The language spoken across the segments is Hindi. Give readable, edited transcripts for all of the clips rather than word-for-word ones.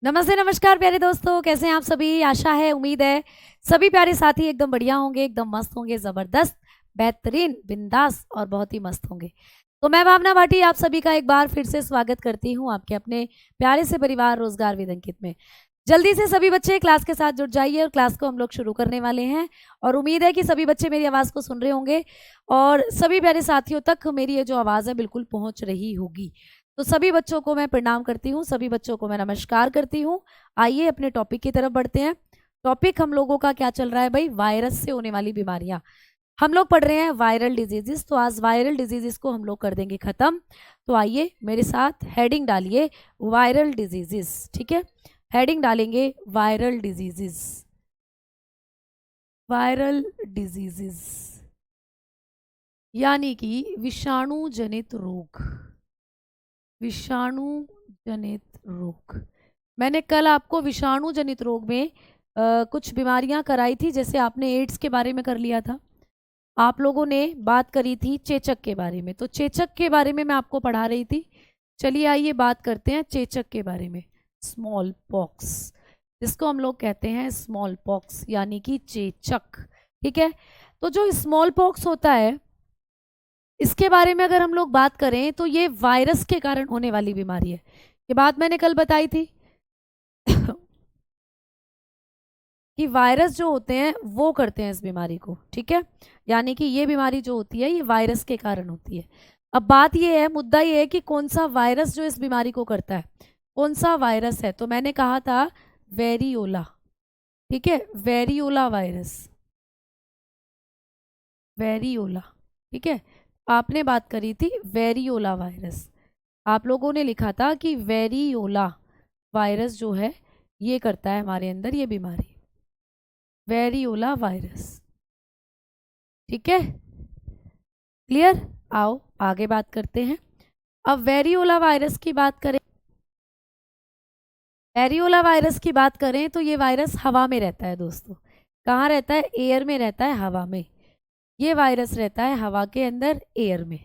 नमस्ते, नमस्कार प्यारे दोस्तों, कैसे हैं आप सभी? आशा है, उम्मीद है सभी प्यारे साथी एकदम बढ़िया होंगे, एकदम मस्त होंगे, ज़बरदस्त, बेहतरीन, बिंदास और बहुत ही मस्त होंगे। तो मैं भावना भाटी आप सभी का एक बार फिर से स्वागत करती हूँ आपके अपने प्यारे से परिवार रोजगार विद अंकित में। जल्दी से सभी बच्चे क्लास के साथ जुड़ जाइए और क्लास को हम लोग शुरू करने वाले हैं और उम्मीद है कि सभी बच्चे मेरी आवाज़ को सुन रहे होंगे और सभी प्यारे साथियों तक मेरी ये जो आवाज़ है बिल्कुल पहुँच रही होगी। तो सभी बच्चों को मैं प्रणाम करती हूँ, सभी बच्चों को मैं नमस्कार करती हूँ। आइए अपने टॉपिक की तरफ बढ़ते हैं। टॉपिक हम लोगों का क्या चल रहा है भाई? वायरस से होने वाली बीमारियां। हम लोग पढ़ रहे हैं वायरल डिजीजेस, तो आज वायरल डिजीजेस को हम लोग कर देंगे खत्म। तो आइए मेरे साथ हेडिंग डालिए वायरल डिजीजेस, ठीक है? हेडिंग डालेंगे वायरल डिजीजेस। वायरल डिजीजेस यानी कि विषाणु जनित रोग। विषाणु जनित रोग। मैंने कल आपको विषाणु जनित रोग में कुछ बीमारियां कराई थी, जैसे आपने एड्स के बारे में कर लिया था। आप लोगों ने बात करी थी चेचक के बारे में, तो चेचक के बारे में मैं आपको पढ़ा रही थी। चलिए आइए बात करते हैं चेचक के बारे में। स्मॉल पॉक्स, जिसको हम लोग कहते हैं स्मॉल पॉक्स यानी कि चेचक, ठीक है? तो जो स्मॉल पॉक्स होता है, इसके बारे में अगर हम लोग बात करें तो ये वायरस के कारण होने वाली बीमारी है। ये बात मैंने कल बताई थी कि वायरस जो होते हैं वो करते हैं इस बीमारी को, ठीक है? यानी कि ये बीमारी जो होती है ये वायरस के कारण होती है। अब बात ये है, मुद्दा ये है कि कौन सा वायरस जो इस बीमारी को करता है, कौन सा वायरस है? तो मैंने कहा था वेरियोला, ठीक है? वेरियोला वायरस, वेरियोला, ठीक है? आपने बात करी थी वेरियोला वायरस। आप लोगों ने लिखा था कि वेरियोला वायरस जो है ये करता है हमारे अंदर ये बीमारी, वेरियोला वायरस, ठीक है? क्लियर? आओ आगे बात करते हैं। अब वेरियोला वायरस की बात करें, वेरियोला वायरस की बात करें तो ये वायरस हवा में रहता है दोस्तों। कहाँ रहता है? एयर में रहता है, हवा में। ये वायरस रहता है हवा के अंदर, एयर में।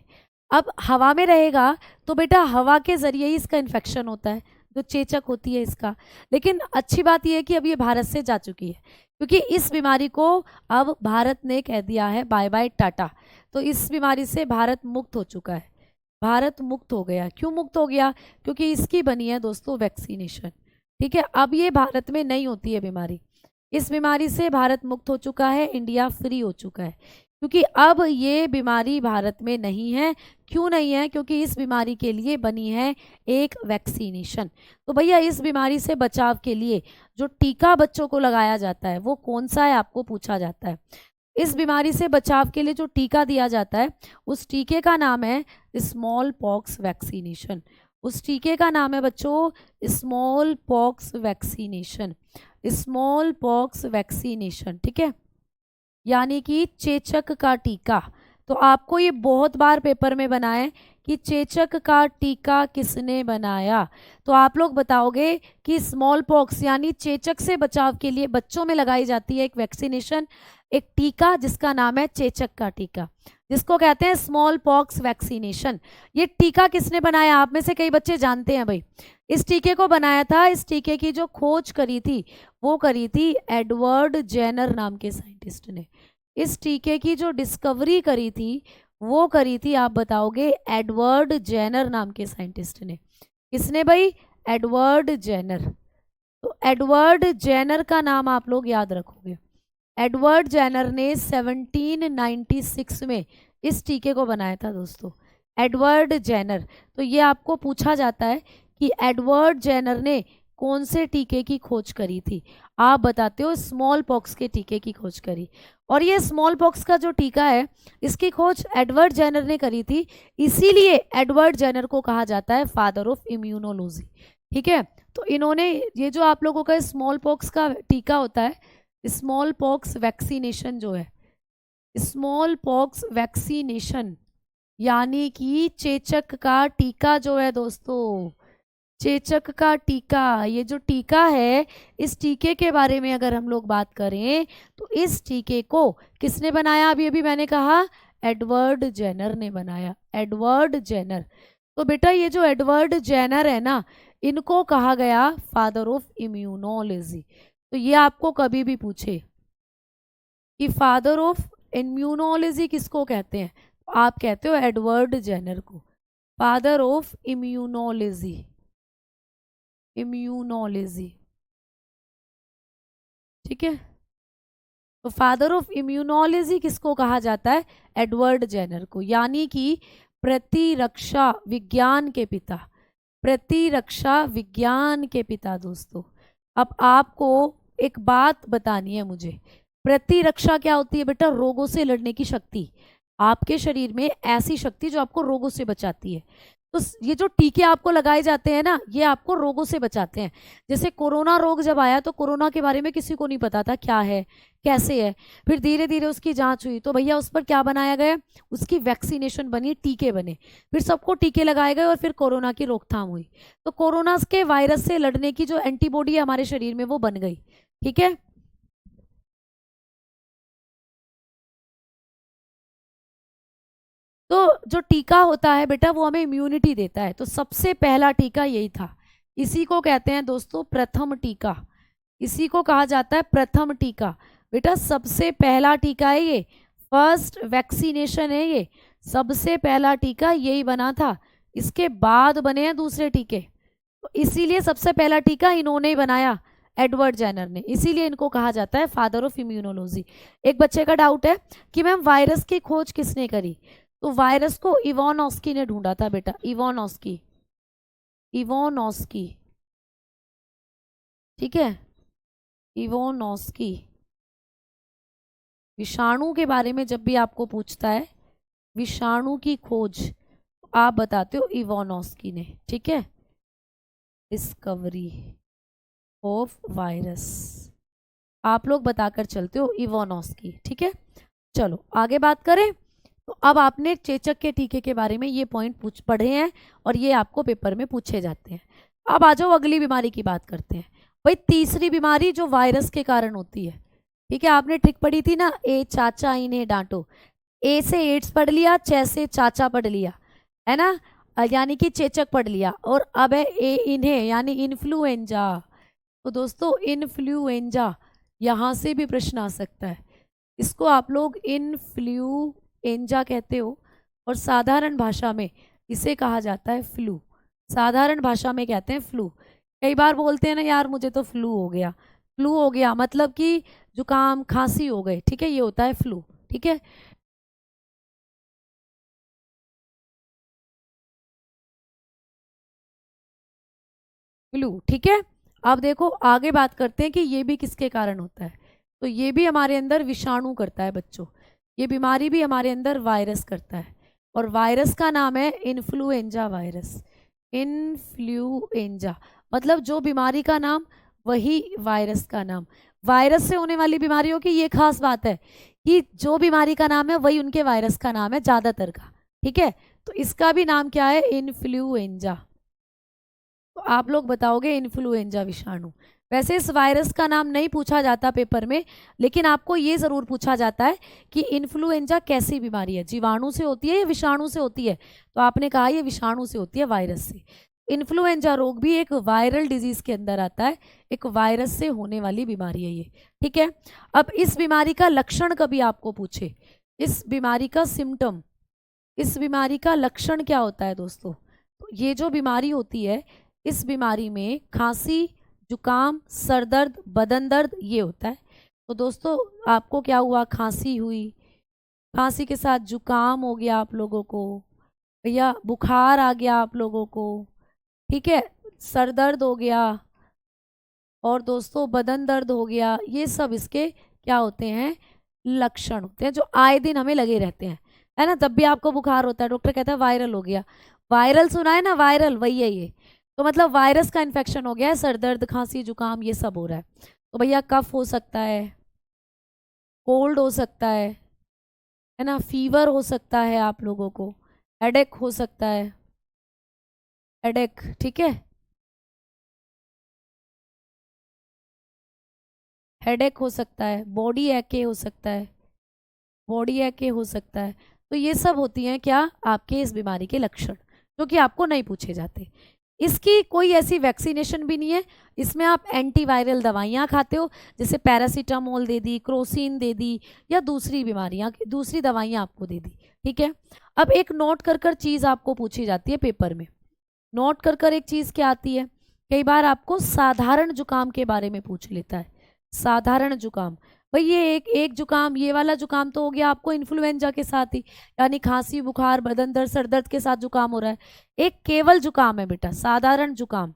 अब हवा में रहेगा तो बेटा हवा के जरिए ही इसका इन्फेक्शन होता है, जो चेचक होती है इसका। लेकिन अच्छी बात यह है कि अब ये भारत से जा चुकी है, क्योंकि इस बीमारी को अब भारत ने कह दिया है बाय बाय टाटा। तो इस बीमारी से भारत मुक्त हो चुका है, भारत मुक्त हो गया। क्यों मुक्त हो गया? क्योंकि इसकी बनी है दोस्तों वैक्सीनेशन, ठीक है? अब ये भारत में नहीं होती है बीमारी, इस बीमारी से भारत मुक्त हो चुका है, इंडिया फ्री हो चुका है, क्योंकि अब ये बीमारी भारत में नहीं है। क्यों नहीं है? क्योंकि इस बीमारी के लिए बनी है एक वैक्सीनेशन। तो भैया इस बीमारी से बचाव के लिए जो टीका बच्चों को लगाया जाता है वो कौन सा है, आपको पूछा जाता है। इस बीमारी से बचाव के लिए जो टीका दिया जाता है उस टीके का नाम है स्मॉल पॉक्स वैक्सीनेशन। उस टीके का नाम है बच्चों small pox vaccination, small pox vaccination, ठीक है? यानी कि चेचक का टीका। तो आपको ये बहुत बार पेपर में बना है कि चेचक का टीका किसने बनाया। तो आप लोग बताओगे कि स्मॉल पॉक्स यानी चेचक से बचाव के लिए बच्चों में लगाई जाती है एक वैक्सीनेशन, एक टीका जिसका नाम है चेचक का टीका, जिसको कहते हैं स्मॉल पॉक्स वैक्सीनेशन। ये टीका किसने बनाया? आप में से कई बच्चे जानते हैं भाई। इस टीके को बनाया था, इस टीके की जो खोज करी थी वो करी थी एडवर्ड जेनर नाम के साइंटिस्ट ने। इस टीके की जो डिस्कवरी करी थी वो करी थी, आप बताओगे, एडवर्ड जेनर नाम के साइंटिस्ट ने। किसने भाई? Edward Jenner. तो एडवर्ड जेनर का नाम आप लोग याद रखोगे। एडवर्ड जेनर ने 1796 में इस टीके को बनाया था दोस्तों, एडवर्ड जेनर। तो ये आपको पूछा जाता है कि एडवर्ड जेनर ने कौन से टीके की खोज करी थी? आप बताते हो स्मॉल पॉक्स के टीके की खोज करी। और ये स्मॉल पॉक्स का जो टीका है इसकी खोज एडवर्ड जेनर ने करी थी, इसीलिए एडवर्ड जेनर को कहा जाता है फादर ऑफ इम्यूनोलॉजी, ठीक है? तो इन्होंने ये जो आप लोगों का स्मॉल पॉक्स का टीका होता है, स्मॉल पॉक्स वैक्सीनेशन जो है, स्मॉल पॉक्स वैक्सीनेशन यानी कि चेचक का टीका जो है दोस्तों, चेचक का टीका, ये जो टीका है इस टीके के बारे में अगर हम लोग बात करें तो इस टीके को किसने बनाया? अभी अभी मैंने कहा एडवर्ड जेनर ने बनाया, एडवर्ड जेनर। तो बेटा ये जो एडवर्ड जेनर है ना, इनको कहा गया फादर ऑफ इम्यूनोलॉजी। तो ये आपको कभी भी पूछे कि फादर ऑफ इम्यूनोलॉजी किसको कहते हैं, तो आप कहते हो एडवर्ड जेनर को फादर ऑफ इम्यूनोलॉजी। इम्यूनोलॉजी, ठीक है। तो फादर ऑफ इम्यूनोलॉजी किसको कहा जाता है, एडवर्ड जेनर को, यानी कि प्रतिरक्षा विज्ञान के पिता। प्रतिरक्षा विज्ञान के पिता दोस्तों। अब आपको एक बात बतानी है मुझे, प्रतिरक्षा क्या होती है बेटा, रोगों से लड़ने की शक्ति, आपके शरीर में ऐसी शक्ति जो आपको रोगों से बचाती है। तो ये जो टीके आपको लगाए जाते हैं ना, ये आपको रोगों से बचाते हैं। जैसे कोरोना रोग जब आया तो कोरोना के बारे में किसी को नहीं पता था क्या है कैसे है, फिर धीरे धीरे उसकी जांच हुई तो भैया उस पर क्या बनाया गया, उसकी वैक्सीनेशन बनी, टीके बने, फिर सबको टीके लगाए गए और फिर कोरोना की रोकथाम हुई। तो कोरोना के वायरस से लड़ने की जो एंटीबॉडी है हमारे शरीर में वो बन गई, ठीक है। तो जो टीका होता है बेटा वो हमें इम्यूनिटी देता है, तो सबसे पहला टीका यही था। इसी को कहते हैं दोस्तों प्रथम टीका, इसी को कहा जाता है प्रथम टीका। बेटा सबसे पहला टीका है ये, फर्स्ट वैक्सीनेशन है ये, सबसे पहला टीका यही बना था, इसके बाद बने हैं दूसरे टीके। तो इसीलिए सबसे पहला टीका इन्होंने ही बनाया, एडवर्ड जेनर ने, इसीलिए इनको कहा जाता है फादर ऑफ इम्यूनोलॉजी। एक बच्चे का डाउट है कि मैम वायरस की खोज किसने करी, तो वायरस को इवानोस्की ने ढूंढा था बेटा, इवानोस्की, इवानोस्की, ठीक है, इवानोस्की। विषाणु के बारे में जब भी आपको पूछता है विषाणु की खोज, आप बताते हो इवानोस्की ने, ठीक है। डिस्कवरी ऑफ वायरस आप लोग बताकर चलते हो इवानोस्की, ठीक है। चलो आगे बात करें। तो अब आपने चेचक के टीके के बारे में ये पॉइंट पढ़े हैं और ये आपको पेपर में पूछे जाते हैं। अब आ जाओ अगली बीमारी की बात करते हैं। भाई तीसरी बीमारी जो वायरस के कारण होती है, ठीक है। आपने ट्रिक पढ़ी थी ना, ए चाचा इन्हें डांटो, ए से एड्स पढ़ लिया, चे से चाचा पढ़ लिया, है ना, यानी कि चेचक पढ़ लिया, और अब है ए इन्हें यानी इन्फ्लुएंजा। तो दोस्तों इन्फ्लुएंजा, यहाँ से भी प्रश्न आ सकता है, इसको आप लोग इन्फ्लुएंजा कहते हो और साधारण भाषा में इसे कहा जाता है फ्लू, साधारण भाषा में कहते हैं फ्लू। कई बार बोलते हैं ना यार मुझे तो फ्लू हो गया, फ्लू हो गया मतलब कि जुकाम खांसी हो गए, ठीक है, ये होता है फ्लू, ठीक है। फ्लू, ठीक है। अब देखो आगे बात करते हैं कि ये भी किसके कारण होता है, तो ये भी हमारे अंदर विषाणु करता है बच्चों, ये बीमारी भी हमारे अंदर वायरस करता है, और वायरस का नाम है इन्फ्लुएंजा वायरस। इन्फ्लुएंजा मतलब जो बीमारी का नाम वही वायरस का नाम। वायरस से होने वाली बीमारियों की ये खास बात है कि जो बीमारी का नाम है वही उनके वायरस का नाम है ज़्यादातर का, ठीक है। तो इसका भी नाम क्या है, इन्फ्लुएंजा। तो आप लोग बताओगे इन्फ्लुएंजा विषाणु। वैसे इस वायरस का नाम नहीं पूछा जाता पेपर में, लेकिन आपको ये ज़रूर पूछा जाता है कि इन्फ्लुएंजा कैसी बीमारी है, जीवाणु से होती है या विषाणु से होती है, तो आपने कहा ये विषाणु से होती है, वायरस से। इन्फ्लुएंजा रोग भी एक वायरल डिजीज के अंदर आता है, एक वायरस से होने वाली बीमारी है ये, ठीक है। अब इस बीमारी का लक्षण कभी आपको पूछे, इस बीमारी का सिम्टम, इस बीमारी का लक्षण क्या होता है दोस्तों, तो ये जो बीमारी होती है इस बीमारी में खांसी, जुकाम, सर दर्द, बदन दर्द ये होता है। तो दोस्तों आपको क्या हुआ, खांसी हुई, खांसी के साथ जुकाम हो गया आप लोगों को, या बुखार आ गया आप लोगों को, ठीक है, सर दर्द हो गया, और दोस्तों बदन दर्द हो गया, ये सब इसके क्या होते हैं, लक्षण होते हैं जो आए दिन हमें लगे रहते हैं, है ना। तब भी आपको बुखार होता है, डॉक्टर कहता है वायरल हो गया, वायरल सुना है ना, वायरल वही है ये, तो मतलब वायरस का इन्फेक्शन हो गया है, सर दर्द, खांसी, जुकाम ये सब हो रहा है। तो भैया कफ हो सकता है, कोल्ड हो सकता है ना, फीवर हो सकता है आप लोगों को, हेडेक हो सकता है, हेडेक, ठीक है, हेडेक हो सकता है, बॉडी एके हो सकता है, बॉडी एके हो सकता है। तो ये सब होती हैं क्या आपके इस बीमारी के लक्षण। जो कि आपको नहीं पूछे जाते। इसकी कोई ऐसी वैक्सीनेशन भी नहीं है। इसमें आप एंटीवायरल दवाइयाँ खाते हो, जैसे पैरासीटामोल दे दी, क्रोसिन दे दी, या दूसरी बीमारियाँ दूसरी दवाइयाँ आपको दे दी। ठीक है। अब एक नोट कर कर चीज़ आपको पूछी जाती है पेपर में। नोट कर कर एक चीज़ क्या आती है, कई बार आपको साधारण जुकाम के बारे में पूछ लेता है। साधारण जुकाम, भाई ये एक जुकाम, ये वाला जुकाम तो हो गया आपको इन्फ्लुएंजा के साथ ही, यानी खांसी बुखार बदन दर्द सर दर्द के साथ जुकाम हो रहा है। एक केवल जुकाम है बेटा, साधारण जुकाम।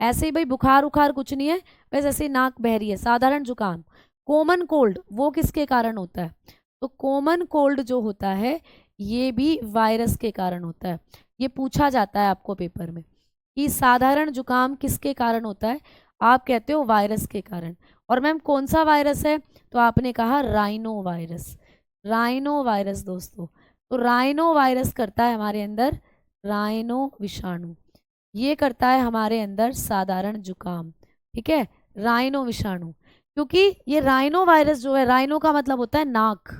ऐसे ही भाई बुखार उखार कुछ नहीं है, बस ऐसे ही नाक बह रही है, साधारण जुकाम। कॉमन कोल्ड वो किसके कारण होता है, तो कॉमन कोल्ड जो होता है ये भी वायरस के कारण होता है। ये पूछा जाता है आपको पेपर में कि साधारण जुकाम किसके कारण होता है, आप कहते हो वायरस के कारण। और मैम कौन सा वायरस है, तो आपने कहा राइनो वायरस। राइनो वायरस दोस्तों, तो राइनो वायरस करता है हमारे अंदर, राइनो विषाणु ये करता है हमारे अंदर साधारण जुकाम। ठीक है, राइनो विषाणु, क्योंकि ये राइनो वायरस जो है, राइनो का मतलब होता है नाक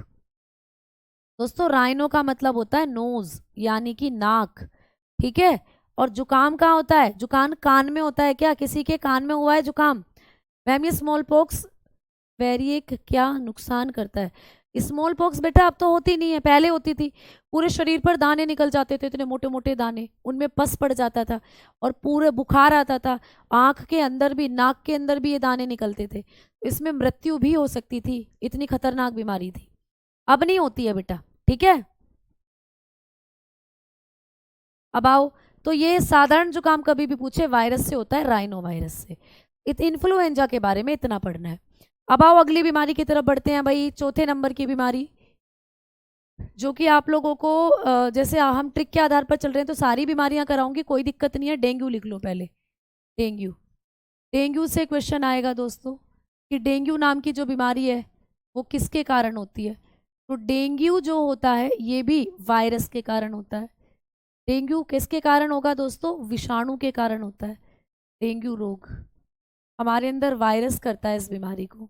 दोस्तों, राइनो का मतलब होता है नोज यानी कि नाक। ठीक है, और जुकाम कहाँ होता है, जुकाम कान में होता है क्या, किसी के कान में हुआ है जुकाम। मैम ये स्मॉल पॉक्स वेरिएक क्या नुकसान करता है, स्मॉल पॉक्स बेटा अब तो होती नहीं है, पहले होती थी। पूरे शरीर पर दाने निकल जाते थे, इतने मोटे मोटे दाने, उनमें पस पड़ जाता था और पूरे बुखार आता था, आंख के अंदर भी नाक के अंदर भी ये दाने निकलते थे, इसमें मृत्यु भी हो सकती थी, इतनी खतरनाक बीमारी थी। अब नहीं होती है बेटा। ठीक है, अब आओ, तो ये साधारण जुकाम कभी भी पूछे वायरस से होता है, राइनो वायरस से। इन्फ्लुएंजा के बारे में इतना पढ़ना है। अब आओ अगली बीमारी की तरफ बढ़ते हैं भाई, चौथे नंबर की बीमारी जो कि आप लोगों को जैसे हम ट्रिक के आधार पर चल रहे हैं तो सारी बीमारियां कराऊंगी, कोई दिक्कत नहीं है। डेंगू लिख लो पहले, डेंगू। डेंगू से क्वेश्चन आएगा दोस्तों कि डेंगू नाम की जो बीमारी है वो किसके कारण होती है, तो डेंगू जो होता है ये भी वायरस के कारण होता है। डेंगू किसके कारण होगा दोस्तों, विषाणु के कारण होता है। डेंगू रोग हमारे अंदर वायरस करता है इस बीमारी को।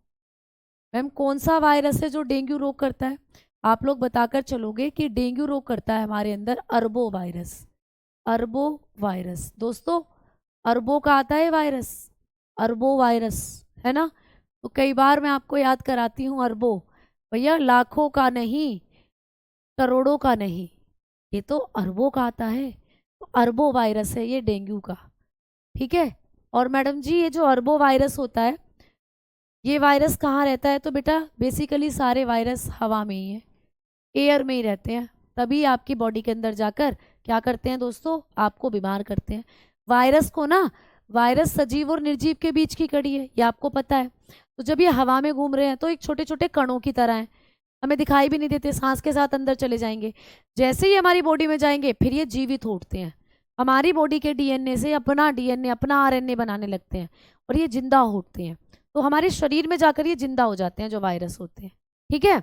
मैम कौन सा वायरस है जो डेंगू रोग करता है, आप लोग बताकर चलोगे कि डेंगू रोग करता है हमारे अंदर अरबो वायरस। अरबो वायरस दोस्तों, अरबों का आता है वायरस, अरबो वायरस है ना। तो कई बार मैं आपको याद कराती हूँ अरबो, भैया लाखों का नहीं, करोड़ों का नहीं, ये तो अरबों का आता है। तो अरबो वायरस है ये डेंगू का। ठीक है, और मैडम जी ये जो अरबो वायरस होता है ये वायरस कहाँ रहता है, तो बेटा बेसिकली सारे वायरस हवा में ही है, एयर में ही रहते हैं, तभी आपकी बॉडी के अंदर जाकर क्या करते हैं दोस्तों, आपको बीमार करते हैं। वायरस को ना, वायरस सजीव और निर्जीव के बीच की कड़ी है, ये आपको पता है। तो जब ये हवा में घूम रहे हैं तो एक छोटे छोटे कणों की तरह हैं, हमें दिखाई भी नहीं देते, सांस के साथ अंदर चले जाएंगे, जैसे ही हमारी बॉडी में जाएंगे फिर ये जीवित उठते हैं, हमारी बॉडी के डीएनए से अपना डीएनए अपना आरएनए बनाने लगते हैं और ये जिंदा उठते हैं, तो हमारे शरीर में जाकर ये जिंदा हो जाते हैं जो वायरस होते हैं। ठीक है,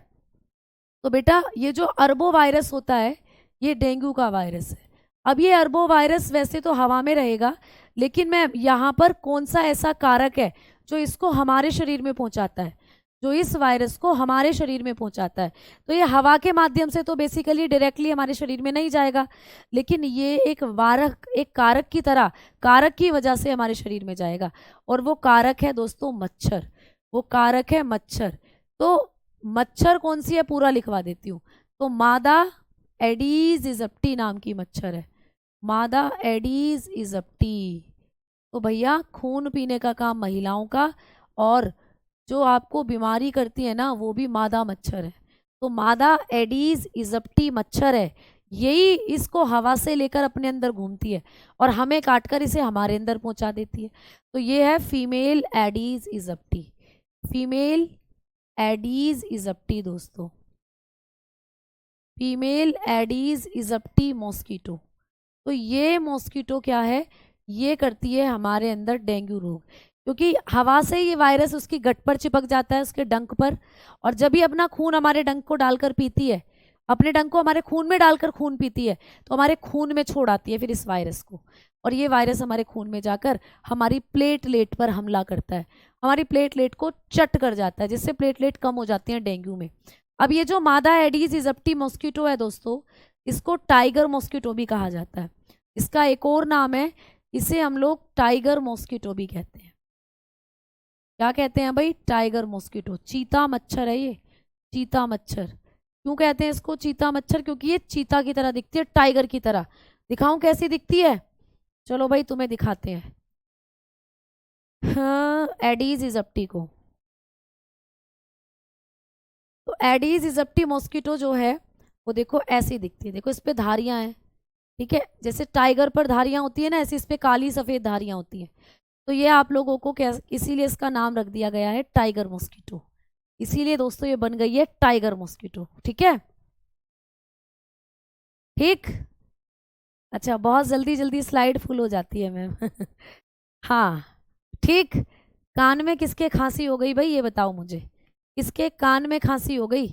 तो बेटा ये जो अरबो वायरस होता है ये डेंगू का वायरस है। अब ये अरबो वायरस वैसे तो हवा में रहेगा, लेकिन मैं यहाँ पर कौन सा ऐसा कारक है जो इसको हमारे शरीर में पहुंचाता है, जो इस वायरस को हमारे शरीर में पहुंचाता है। तो ये हवा के माध्यम से तो बेसिकली डायरेक्टली हमारे शरीर में नहीं जाएगा, लेकिन ये एक वारक, एक कारक की तरह, कारक की वजह से हमारे शरीर में जाएगा, और वो कारक है दोस्तों मच्छर, वो कारक है मच्छर। तो मच्छर कौन सी है पूरा लिखवा देती हूँ, तो मादा एडीज इजिप्टी नाम की मच्छर है, मादा एडीज इजिप्टी। तो भैया खून पीने का काम महिलाओं का, और जो आपको बीमारी करती है ना वो भी मादा मच्छर है। तो मादा एडीज इजिप्टी मच्छर है, यही इसको हवा से लेकर अपने अंदर घूमती है और हमें काटकर इसे हमारे अंदर पहुंचा देती है। तो ये है female Aedes aegypti, female Aedes aegypti दोस्तों, फीमेल एडीज इजिप्टी मॉस्किटो। तो ये मॉस्किटो क्या है, ये करती है हमारे अंदर डेंगू रोग, क्योंकि हवा से ये वायरस उसकी गट पर चिपक जाता है, उसके डंक पर, और जब ये अपना खून हमारे डंक को डालकर पीती है, अपने डंक को हमारे खून में डालकर खून पीती है, तो हमारे खून में छोड़ आती है फिर इस वायरस को, और ये वायरस हमारे खून में जाकर हमारी प्लेटलेट पर हमला करता है, हमारी प्लेटलेट को चट कर जाता है, जिससे प्लेटलेट कम हो जाती है डेंगू में। अब ये जो मादा एडीज इजिप्टी मॉस्किटो है दोस्तों, इसको टाइगर मॉस्किटो भी कहा जाता है। इसका एक और नाम है, इसे हम लोग टाइगर मॉस्किटो भी कहते हैं। क्या कहते हैं भाई? Tiger mosquito. चीता मच्छर है ये, चीता मच्छर। क्यों कहते हैं इसको चीता मच्छर? क्योंकि ये चीता की तरह दिखती है, टाइगर की तरह। दिखाऊं कैसी दिखती है? चलो भाई तुम्हें दिखाते हैं। हाँ, एडीज इजिप्टी को। तो एडीज इजिप्टी मॉस्किटो जो है वो देखो ऐसी दिखती है, देखो इस पे धारियां हैं, ठीक है, जैसे टाइगर पर धारियां होती है ना, ऐसे इस पे काली सफेद धारियां होती हैं। तो ये आप लोगों को इसीलिए इसका नाम रख दिया गया है टाइगर मॉस्किटो। इसीलिए दोस्तों ये बन गई है टाइगर मॉस्किटो, ठीक है। ठीक। अच्छा, बहुत जल्दी जल्दी स्लाइड फुल हो जाती है मैम। हाँ, ठीक। कान में किसके खांसी हो गई भाई, ये बताओ मुझे, किसके कान में खांसी हो गई?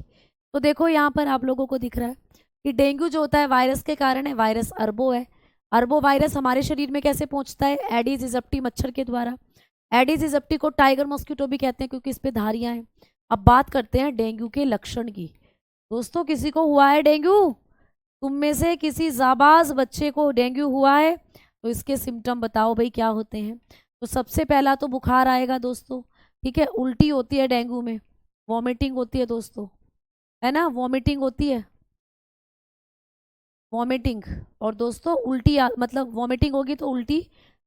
तो देखो यहाँ पर आप लोगों को दिख रहा है कि डेंगू जो होता है वायरस के कारण है, वायरस अर्बो है। अर्बो वायरस हमारे शरीर में कैसे पहुंचता है? एडीज इजिप्टी मच्छर के द्वारा। एडीज इजिप्टी को टाइगर मॉस्किटो भी कहते हैं क्योंकि इस पे धारियां हैं। अब बात करते हैं डेंगू के लक्षण की। दोस्तों किसी को हुआ है डेंगू? तुम में से किसी जाबाज बच्चे को डेंगू हुआ है? तो इसके सिम्टम बताओ भाई क्या होते हैं। तो सबसे पहला तो बुखार आएगा दोस्तों, ठीक है, उल्टी होती है डेंगू में, वॉमिटिंग होती है दोस्तों, है ना, वॉमिटिंग होती है, वॉमिटिंग। और दोस्तों उल्टी मतलब वॉमिटिंग होगी तो उल्टी।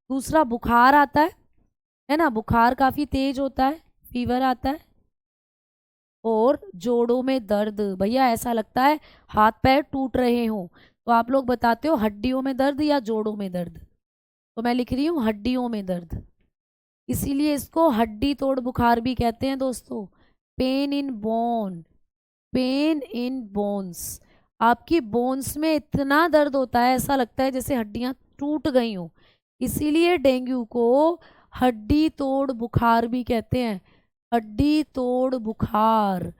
दूसरा बुखार आता है ना, बुखार काफी तेज होता है, फीवर आता है। और जोड़ों में दर्द, भैया ऐसा लगता है हाथ पैर टूट रहे हों। तो आप लोग बताते हो हड्डियों में दर्द या जोड़ों में दर्द? तो मैं लिख रही हूँ हड्डियों में दर्द, इसीलिए इसको हड्डी तोड़ बुखार भी कहते हैं दोस्तों। Pain in bone, pain in bones, आपकी बोन्स में इतना दर्द होता है, ऐसा लगता है जैसे हड्डियां टूट गई हों। इसीलिए डेंगू को हड्डी तोड़ बुखार भी कहते हैं, हड्डी तोड़ बुखार।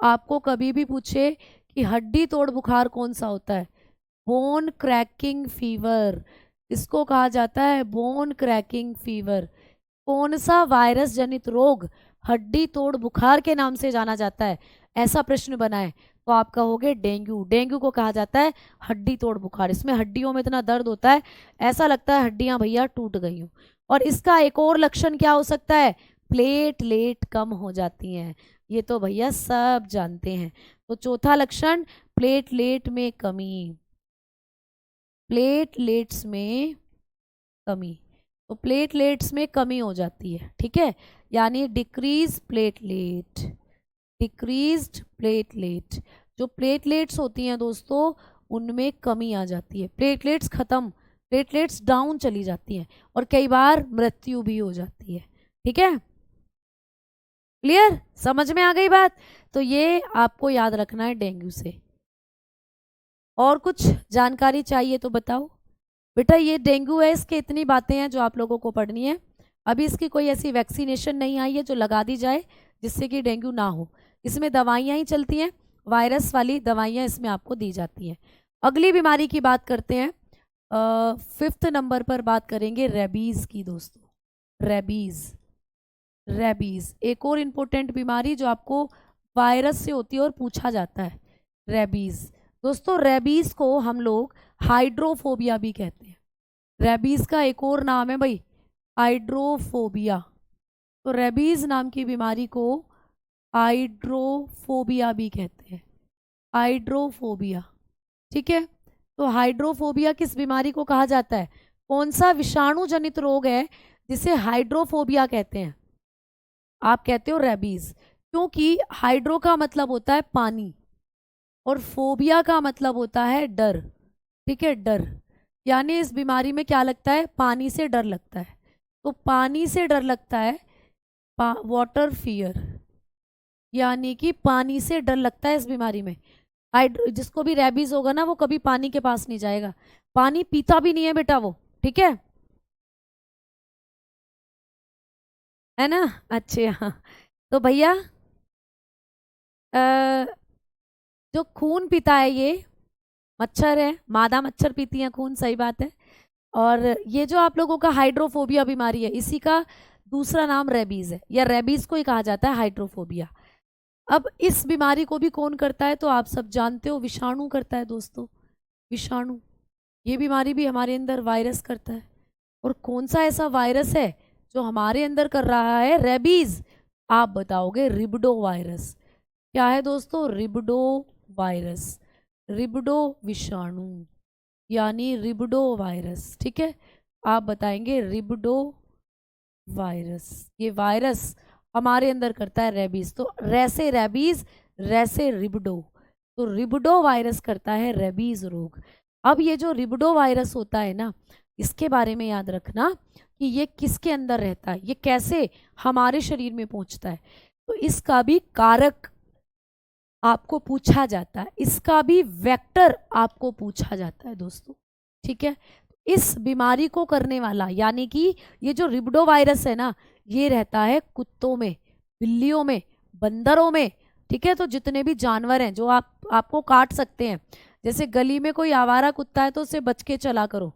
आपको कभी भी पूछे कि हड्डी तोड़ बुखार कौन सा होता है? बोन क्रैकिंग फीवर, इसको कहा जाता है बोन क्रैकिंग फीवर। कौन सा वायरस जनित रोग हड्डी तोड़ बुखार के नाम से जाना जाता है? ऐसा प्रश्न बना है तो आप कहोगे डेंगू। डेंगू को कहा जाता है हड्डी तोड़ बुखार, इसमें हड्डियों में इतना दर्द होता है ऐसा लगता है हड्डियां भैया टूट गई हूँ। और इसका एक और लक्षण क्या हो सकता है? प्लेटलेट कम हो जाती हैं, ये तो भैया सब जानते हैं। तो चौथा लक्षण प्लेटलेट में कमी, प्लेटलेट्स में कमी। तो प्लेटलेट्स में कमी हो जाती है, ठीक है, यानी डिक्रीज प्लेटलेट, डिक्रीज्ड प्लेटलेट। जो प्लेटलेट्स होती हैं दोस्तों उनमें कमी आ जाती है, प्लेटलेट्स खत्म, प्लेटलेट्स डाउन चली जाती हैं और कई बार मृत्यु भी हो जाती है, ठीक है। क्लियर, समझ में आ गई बात? तो ये आपको याद रखना है डेंगू से। और कुछ जानकारी चाहिए तो बताओ। बेटा ये डेंगू है, इसके इतनी बातें हैं जो आप लोगों को पढ़नी है। अभी इसकी कोई ऐसी वैक्सीनेशन नहीं आई है जो लगा दी जाए जिससे कि डेंगू ना हो। इसमें दवाइयाँ ही चलती हैं, वायरस वाली दवाइयाँ इसमें आपको दी जाती हैं। अगली बीमारी की बात करते हैं, 5th नंबर पर बात करेंगे रेबीज़ की दोस्तों। रेबीज़, रेबीज़ एक और इम्पोर्टेंट बीमारी जो आपको वायरस से होती है और पूछा जाता है, रेबीज़। दोस्तों रेबीज़ को हम लोग हाइड्रोफोबिया भी कहते हैं। रेबीज़ का एक और नाम है भाई हाइड्रोफोबिया। तो रेबीज़ नाम की बीमारी को हाइड्रोफोबिया भी कहते हैं, हाइड्रोफोबिया, ठीक है। तो हाइड्रोफोबिया किस बीमारी को कहा जाता है? कौन सा विषाणु जनित रोग है जिसे हाइड्रोफोबिया कहते हैं? आप कहते हो रेबीज, क्योंकि हाइड्रो का मतलब होता है पानी और फोबिया का मतलब होता है डर, ठीक है, डर। यानी इस बीमारी में क्या लगता है? पानी से डर लगता है। तो पानी से डर लगता है, वाटर फियर, यानी कि पानी से डर लगता है इस बीमारी में। जिसको भी रेबीज होगा ना वो कभी पानी के पास नहीं जाएगा, पानी पीता भी नहीं है बेटा वो, ठीक है ना। अच्छे, हाँ। तो भैया जो खून पीता है ये मच्छर है, मादा मच्छर पीती हैं खून, सही बात है। और ये जो आप लोगों का हाइड्रोफोबिया बीमारी है इसी का दूसरा नाम रेबीज है, या रेबीज को ही कहा जाता है हाइड्रोफोबिया। अब इस बीमारी को भी कौन करता है तो आप सब जानते हो, विषाणु करता है दोस्तों, विषाणु। ये बीमारी भी हमारे अंदर वायरस करता है। और कौन सा ऐसा वायरस है जो हमारे अंदर कर रहा है रेबीज? आप बताओगे रिबडो वायरस। क्या है दोस्तों? रिबडो वायरस, रिबडो विषाणु यानी रिबडो वायरस। ठीक है, आप बताएंगे रिबडो वायरस। ये वायरस हमारे अंदर करता है रेबीज। तो रैसे रेबीज, रैसे रिबडो, तो रिबडो वायरस करता है रेबीज रोग। अब ये जो रिबडो वायरस होता है ना, इसके बारे में याद रखना कि ये किसके अंदर रहता है, ये कैसे हमारे शरीर में पहुंचता है। तो इसका भी कारक आपको पूछा जाता है, इसका भी वेक्टर आपको पूछा जाता है दोस्तों। ठीक है, इस बीमारी को करने वाला यानी कि ये जो रिबडो वायरस है ना, ये रहता है कुत्तों में, बिल्लियों में, बंदरों में। ठीक है, तो जितने भी जानवर हैं जो आपको काट सकते हैं, जैसे गली में कोई आवारा कुत्ता है तो उससे बच के चला करो,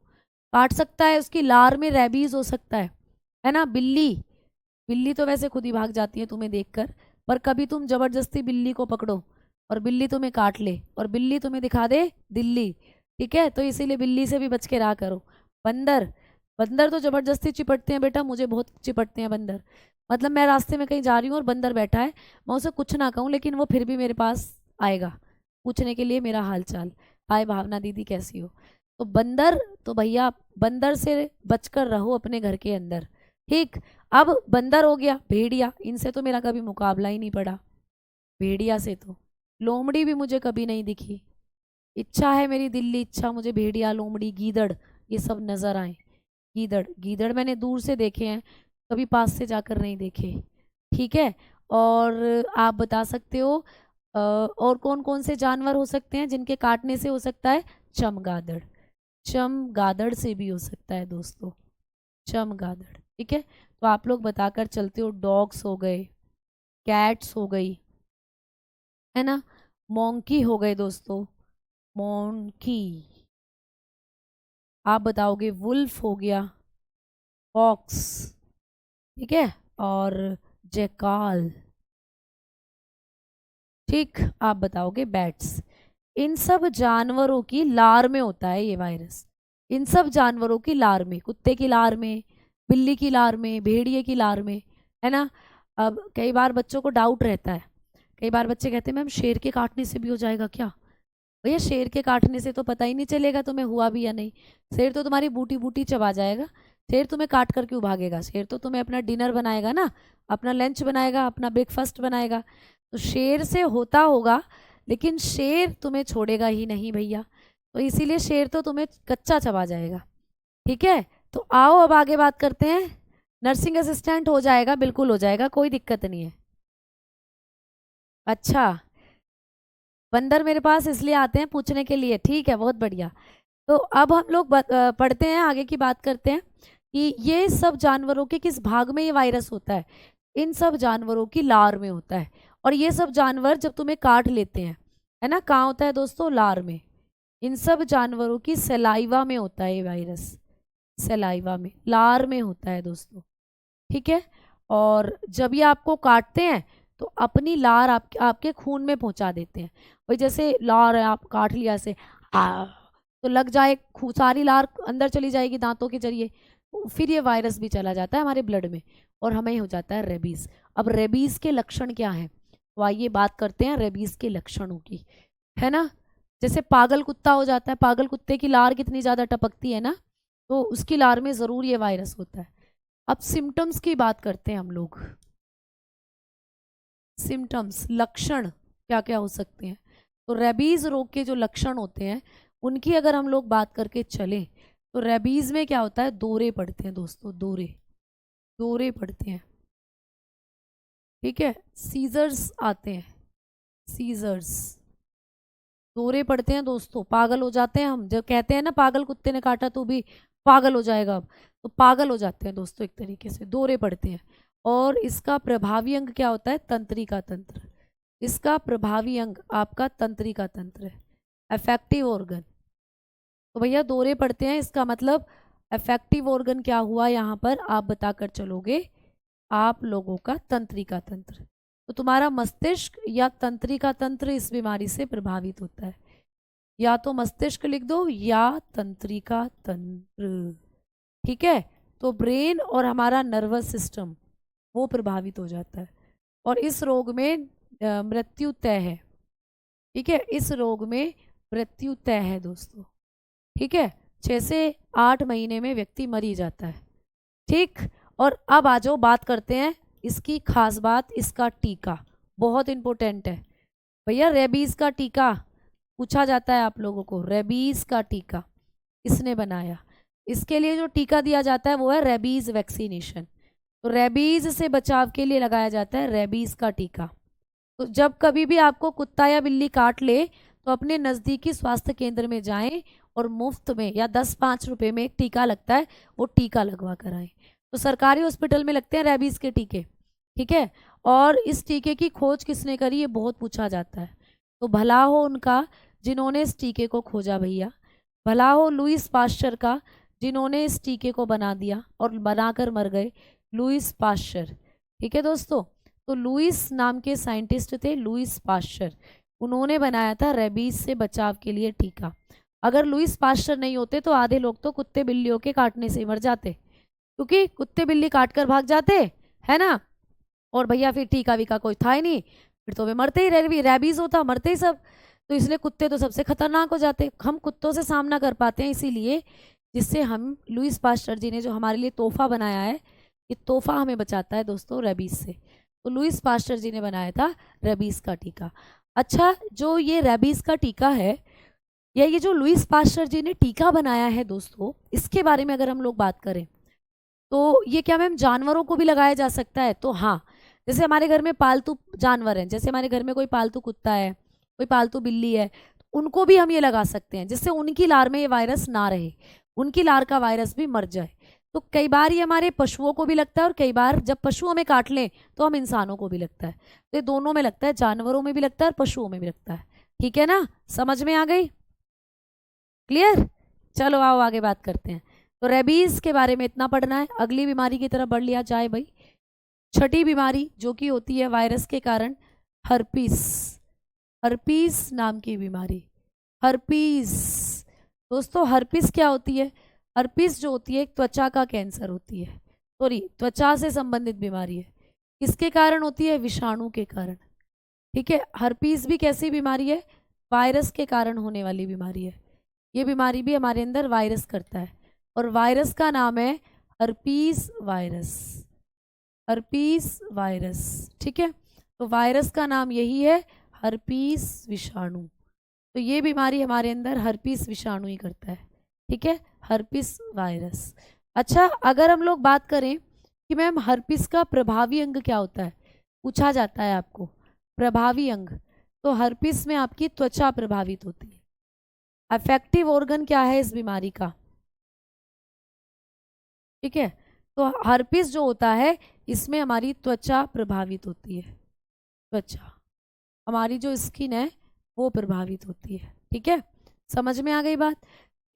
काट सकता है, उसकी लार में रेबीज हो सकता है ना। बिल्ली, बिल्ली तो वैसे खुद ही भाग जाती है तुम्हें देखकर, पर कभी तुम जबरदस्ती बिल्ली को पकड़ो और बिल्ली तुम्हें काट ले और बिल्ली तुम्हें दिखा दे दिल्ली। ठीक है, तो इसीलिए बिल्ली से भी बच के रहा करो। बंदर, बंदर तो जबरदस्ती चिपटते हैं बेटा, मुझे बहुत चिपटते हैं बंदर। मतलब मैं रास्ते में कहीं जा रही हूँ और बंदर बैठा है, मैं उसे कुछ ना कहूँ लेकिन वो फिर भी मेरे पास आएगा पूछने के लिए मेरा हाल चाल, हाय भावना दीदी कैसी हो। तो बंदर, तो भैया बंदर से बचकर रहो अपने घर के अंदर। ठीक, अब बंदर हो गया, भेड़िया, इनसे तो मेरा कभी मुकाबला ही नहीं पड़ा। भेड़िया से तो लोमड़ी भी मुझे कभी नहीं दिखी। इच्छा है मेरी दिल्ली इच्छा, मुझे भेड़िया, लोमड़ी, गीदड़ ये सब नजर आए। गीदड़, गीदड़ मैंने दूर से देखे हैं, कभी पास से जाकर नहीं देखे। ठीक है, और आप बता सकते हो और कौन कौन से जानवर हो सकते हैं जिनके काटने से हो सकता है? चमगादड़, चमगादड़ से भी हो सकता है दोस्तों, चमगादड़। ठीक है, तो आप लोग बताकर चलते हो, डॉग्स हो गए, कैट्स हो गई, है ना, मोंकी हो गए दोस्तों, मोंकी। आप बताओगे वुल्फ हो गया, फॉक्स, ठीक है, और जैकाल। ठीक, आप बताओगे बैट्स। इन सब जानवरों की लार में होता है ये वायरस, इन सब जानवरों की लार में, कुत्ते की लार में, बिल्ली की लार में, भेड़िए की लार में, है ना। अब कई बार बच्चों को डाउट रहता है, कई बार बच्चे कहते हैं मैम शेर के काटने से भी हो जाएगा क्या? भैया शेर के काटने से तो पता ही नहीं चलेगा तुम्हें हुआ भी या नहीं, शेर तो तुम्हारी बूटी बूटी चबा जाएगा, शेर तुम्हें काट कर क्यों भागेगा? शेर तो तुम्हें अपना डिनर बनाएगा ना, अपना लंच बनाएगा, अपना ब्रेकफास्ट बनाएगा। तो शेर से होता होगा लेकिन शेर तुम्हें छोड़ेगा ही नहीं भैया, तो इसीलिए शेर तो तुम्हें कच्चा चबा जाएगा। ठीक है, तो आओ अब आगे बात करते हैं। नर्सिंग असिस्टेंट हो जाएगा, बिल्कुल हो जाएगा, कोई दिक्कत नहीं है। अच्छा, बंदर मेरे पास इसलिए आते हैं पूछने के लिए, ठीक है, बहुत बढ़िया। तो अब हम लोग पढ़ते हैं, आगे की बात करते हैं कि ये सब जानवरों के किस भाग में ये वायरस होता है। इन सब जानवरों की लार में होता है, और ये सब जानवर जब तुम्हें काट लेते हैं, है ना, कहाँ होता है दोस्तों? लार में। इन सब जानवरों की सलाइवा में होता है ये वायरस, सलाइवा में, लार में होता है दोस्तों। ठीक है, और जब ये आपको काटते हैं तो अपनी लार आपके खून में पहुंचा देते हैं। वही जैसे लार है, आप काट लिया ऐसे तो लग जाए, सारी लार अंदर चली जाएगी दांतों के जरिए, फिर ये वायरस भी चला जाता है हमारे ब्लड में और हमें हो जाता है रेबीज। अब रेबीज के लक्षण क्या है, तो आइए बात करते हैं रेबीज के लक्षणों की, है ना। जैसे पागल कुत्ता हो जाता है, पागल कुत्ते की लार कितनी ज्यादा टपकती है ना, तो उसकी लार में जरूर ये वायरस होता है। अब सिम्टम्स की बात करते हैं हम लोग, सिम्टम्स, लक्षण क्या क्या हो सकते हैं। तो रेबीज रोग के जो लक्षण होते हैं उनकी अगर हम लोग बात करके चलें, तो रेबीज में क्या होता है? दौरे पड़ते हैं दोस्तों, दौरे, दौरे पड़ते हैं। ठीक है, सीजर्स आते हैं, सीजर्स, दौरे पड़ते हैं दोस्तों, पागल हो जाते हैं हम, जब कहते हैं ना पागल कुत्ते ने काटा तो भी पागल हो जाएगा अब, तो पागल हो जाते हैं दोस्तों, एक तरीके से दौरे पड़ते हैं। और इसका प्रभावी अंग क्या होता है? तंत्रिका तंत्र, इसका प्रभावी अंग आपका तंत्रिका तंत्र है, अफेक्टिव ऑर्गन। तो भैया दौरे पड़ते हैं, इसका मतलब अफेक्टिव ऑर्गन क्या हुआ यहाँ पर, आप बताकर चलोगे, आप लोगों का तंत्रिका तंत्र। तो तुम्हारा मस्तिष्क या तंत्रिका तंत्र इस बीमारी से प्रभावित होता है। या तो मस्तिष्क लिख दो या तंत्रिका तंत्र, ठीक है। तो ब्रेन और हमारा नर्वस सिस्टम वो प्रभावित हो जाता है और इस रोग में मृत्यु तय है, ठीक है। इस रोग में मृत्यु तय है दोस्तों, ठीक है। 6 से 8 महीने में व्यक्ति मर ही जाता है, ठीक। और अब आ जाओ बात करते हैं इसकी खास बात, इसका टीका बहुत इंपॉर्टेंट है भैया। रेबीज का टीका पूछा जाता है आप लोगों को, रेबीज का टीका किसने बनाया? इसके लिए जो टीका दिया जाता है वो है रेबीज वैक्सीनेशन। तो रेबीज से बचाव के लिए लगाया जाता है रेबीज का टीका। तो जब कभी भी आपको कुत्ता या बिल्ली काट ले तो अपने नज़दीकी स्वास्थ्य केंद्र में जाएं और मुफ्त में या 10-5 रुपए में एक टीका लगता है, वो टीका लगवा कर आए। तो सरकारी हॉस्पिटल में लगते हैं रेबीज के टीके, ठीक है। और इस टीके की खोज किसने करी, ये बहुत पूछा जाता है। तो भला हो उनका जिन्होंने इस टीके को खोजा भैया, भला हो लुईस पाश्चर का जिन्होंने इस टीके को बना दिया और बनाकर मर गए, लुईस पाश्चर, ठीक है दोस्तों। तो लुईस नाम के साइंटिस्ट थे, लुईस पाश्चर, उन्होंने बनाया था रेबीज से बचाव के लिए टीका। अगर लुईस पाश्चर नहीं होते तो आधे लोग तो कुत्ते बिल्लियों के काटने से मर जाते, क्योंकि कुत्ते बिल्ली काट कर भाग जाते है ना, और भैया फिर टीका वीका कोई था ही नहीं, फिर तो वे मरते ही, रेबीज होता मरते ही सब। तो इसलिए कुत्ते तो सबसे खतरनाक हो जाते। हम कुत्तों से सामना कर पाते हैं इसीलिए, जिससे हम लुईस पाश्चर जी ने जो हमारे लिए तोहफा बनाया है, ये तोहफा हमें बचाता है दोस्तों रेबीज से। तो लुईस पाश्चर जी ने बनाया था रेबीज का टीका। अच्छा, जो ये रेबीज का टीका है या ये जो लुईस पाश्चर जी ने टीका बनाया है दोस्तों, इसके बारे में अगर हम लोग बात करें तो ये क्या मैम जानवरों को भी लगाया जा सकता है? तो हाँ, जैसे हमारे घर में पालतू जानवर हैं, जैसे हमारे घर में कोई पालतू कुत्ता है, कोई पालतू बिल्ली है, तो उनको भी हम ये लगा सकते हैं, जिससे उनकी लार में ये वायरस ना रहे, उनकी लार का वायरस भी मर जाए। तो कई बार ये हमारे पशुओं को भी लगता है और कई बार जब पशु हमें काट लें तो हम इंसानों को भी लगता है। तो ये दोनों में लगता है, जानवरों में भी लगता है और पशुओं में भी लगता है, ठीक है ना, समझ में आ गई, क्लियर। चलो आओ आगे बात करते हैं। तो रेबीज के बारे में इतना पढ़ना है, अगली बीमारी की तरफ बढ़ लिया जाए भाई। छठी बीमारी जो कि होती है वायरस के कारण, हर्पीस, हर्पीस नाम की बीमारी, हर्पीस। दोस्तों हर्पीस क्या होती है? हर्पीस जो होती है एक त्वचा का कैंसर होती है, सॉरी त्वचा से संबंधित बीमारी है। किसके कारण होती है? विषाणु के कारण, ठीक है। हर्पीस भी कैसी बीमारी है? वायरस के कारण होने वाली बीमारी है। ये बीमारी भी हमारे अंदर वायरस करता है और वायरस का नाम है हर्पीस वायरस, हर्पीस वायरस, ठीक है। तो वायरस का नाम यही है हर्पीस विषाणु। तो ये बीमारी हमारे अंदर हर्पीस विषाणु ही करता है, ठीक है, हर्पीस वायरस। अच्छा, अगर हम लोग बात करें कि मैम हर्पीस का प्रभावी अंग क्या होता है, पूछा जाता है आपको प्रभावी अंग, तो हर्पीस में आपकी त्वचा प्रभावित होती है। अफेक्टिव ऑर्गन क्या है इस बीमारी का, ठीक है। तो हर्पीस जो होता है इसमें हमारी त्वचा प्रभावित होती है, त्वचा हमारी जो स्किन है वो प्रभावित होती है, ठीक है, समझ में आ गई बात।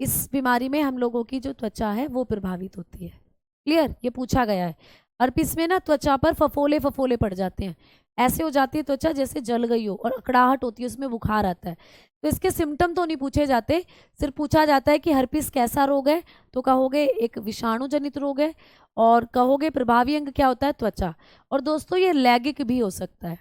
इस बीमारी में हम लोगों की जो त्वचा है वो प्रभावित होती है, क्लियर, ये पूछा गया है। हर्पीस में ना त्वचा पर फफोले फफोले पड़ जाते हैं, ऐसे हो जाती है त्वचा जैसे जल गई हो और अकड़ाहट होती है, उसमें बुखार आता है। तो इसके सिम्टम तो नहीं पूछे जाते, सिर्फ पूछा जाता है कि हर्पीस कैसा रोग है, तो कहोगे एक विषाणु जनित रोग है और कहोगे प्रभावी अंग क्या होता है, त्वचा। और दोस्तों ये लैंगिक भी हो सकता है,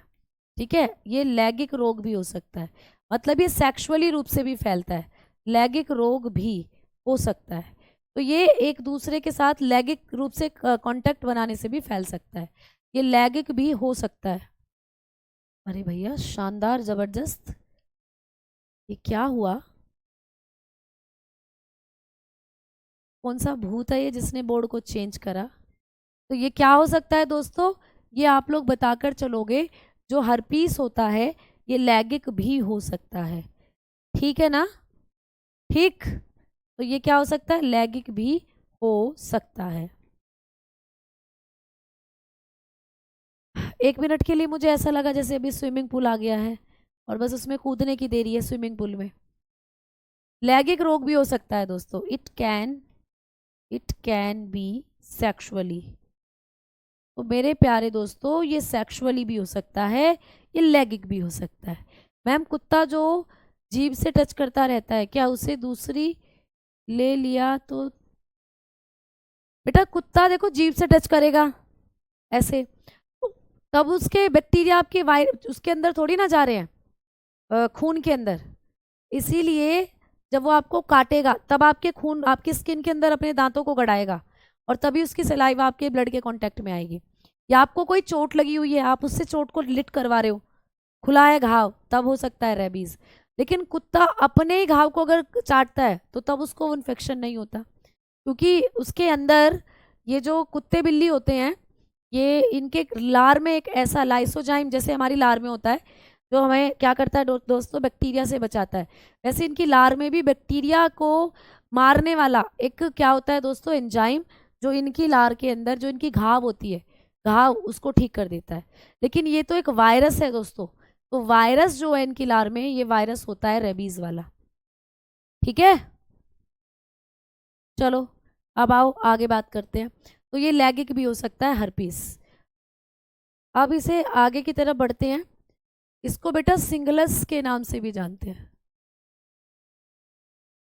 ठीक है, ये लैंगिक रोग भी हो सकता है, मतलब ये सेक्सुअली रूप से भी फैलता है, लैंगिक रोग भी हो सकता है। तो ये एक दूसरे के साथ लैंगिक रूप से कांटेक्ट बनाने से भी फैल सकता है, ये लैंगिक भी हो सकता है। अरे भैया शानदार जबरदस्त, ये क्या हुआ, कौन सा भूत है ये जिसने बोर्ड को चेंज करा? तो ये क्या हो सकता है दोस्तों, ये आप लोग बताकर चलोगे, जो हर्पीस होता है ये लैंगिक भी हो सकता है, ठीक है ना, ठीक। तो ये क्या हो सकता है, लैंगिक भी हो सकता है। 1 मिनट के लिए मुझे ऐसा लगा जैसे अभी स्विमिंग पूल आ गया है और बस उसमें कूदने की देरी है स्विमिंग पूल में। लैंगिक रोग भी हो सकता है दोस्तों, इट कैन बी सेक्सुअली। तो मेरे प्यारे दोस्तों ये सेक्सुअली भी हो सकता है, ये लैंगिक भी हो सकता है। मैम कुत्ता जो जीभ से टच करता रहता है, क्या उसे दूसरी ले लिया तो? बेटा कुत्ता देखो जीभ से टच करेगा ऐसे, तब उसके बैक्टीरिया आपके उसके अंदर थोड़ी ना जा रहे हैं, खून के अंदर। इसीलिए जब वो आपको काटेगा तब आपके खून आपकी स्किन के अंदर अपने दांतों को गड़ाएगा, और तभी उसकी सलाइवा आपके ब्लड के कांटेक्ट में आएगी। या आपको कोई चोट लगी हुई है, आप उससे चोट को लिट करवा रहे हो, खुला है घाव, तब हो सकता है रेबीज। लेकिन कुत्ता अपने ही घाव को अगर चाटता है तो तब उसको इन्फेक्शन नहीं होता, क्योंकि उसके अंदर ये जो कुत्ते बिल्ली होते हैं, ये इनके लार में एक ऐसा लाइसोजाइम जैसे हमारी लार में होता है, जो हमें क्या करता है दोस्तों, बैक्टीरिया से बचाता है। वैसे इनकी लार में भी बैक्टीरिया को मारने वाला एक क्या होता है दोस्तों, एंजाइम, जो इनकी लार के अंदर जो इनकी घाव होती है, घाव उसको ठीक कर देता है। लेकिन ये तो एक वायरस है दोस्तों, तो वायरस जो है इनकी लार में, ये वायरस होता है रेबीज वाला। ठीक है, चलो अब आओ आगे बात करते हैं। तो ये लैगिक भी हो सकता है हर्पीस। अब इसे आगे की तरफ बढ़ते हैं। इसको बेटा सिंगलस के नाम से भी जानते हैं,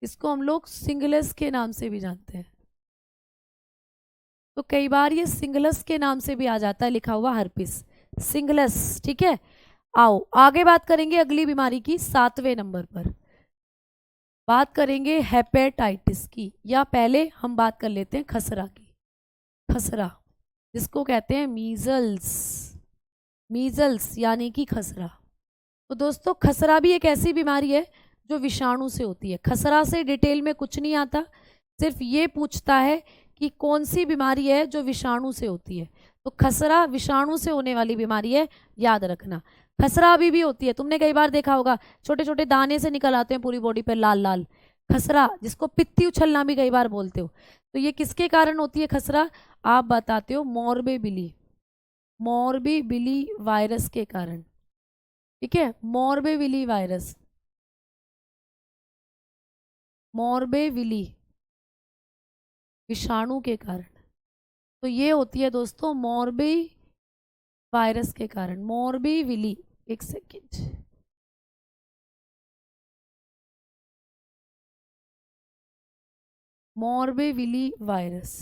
इसको हम लोग सिंगलस के नाम से भी जानते हैं। तो कई बार ये सिंगलस के नाम से भी आ जाता है लिखा हुआ हर्पिस, सिंगलस। ठीक है, आओ आगे बात करेंगे अगली बीमारी की, 7वें नंबर पर बात करेंगे हेपेटाइटिस की। या पहले हम बात कर लेते हैं खसरा की। खसरा जिसको कहते हैं मीजल्स, मीजल्स यानी कि खसरा। तो दोस्तों खसरा भी एक ऐसी बीमारी है जो विषाणु से होती है। खसरा से डिटेल में कुछ नहीं आता, सिर्फ ये पूछता है कि कौन सी बीमारी है जो विषाणु से होती है। तो खसरा विषाणु से होने वाली बीमारी है, याद रखना। खसरा अभी भी होती है, तुमने कई बार देखा होगा, छोटे छोटे दाने से निकल आते हैं पूरी बॉडी पर लाल लाल। खसरा, जिसको पित्ती उछलना भी कई बार बोलते हो। तो ये किसके कारण होती है खसरा? आप बताते हो मोरबेबिली, मोरबेबिली वायरस के कारण। ठीक है, मोरबेबिली वायरस, मोरबेबिली विषाणु के कारण। तो ये होती है दोस्तों मोरबी वायरस के कारण, मोरबीविली। एक सेकेंड, मोरबीविली वायरस।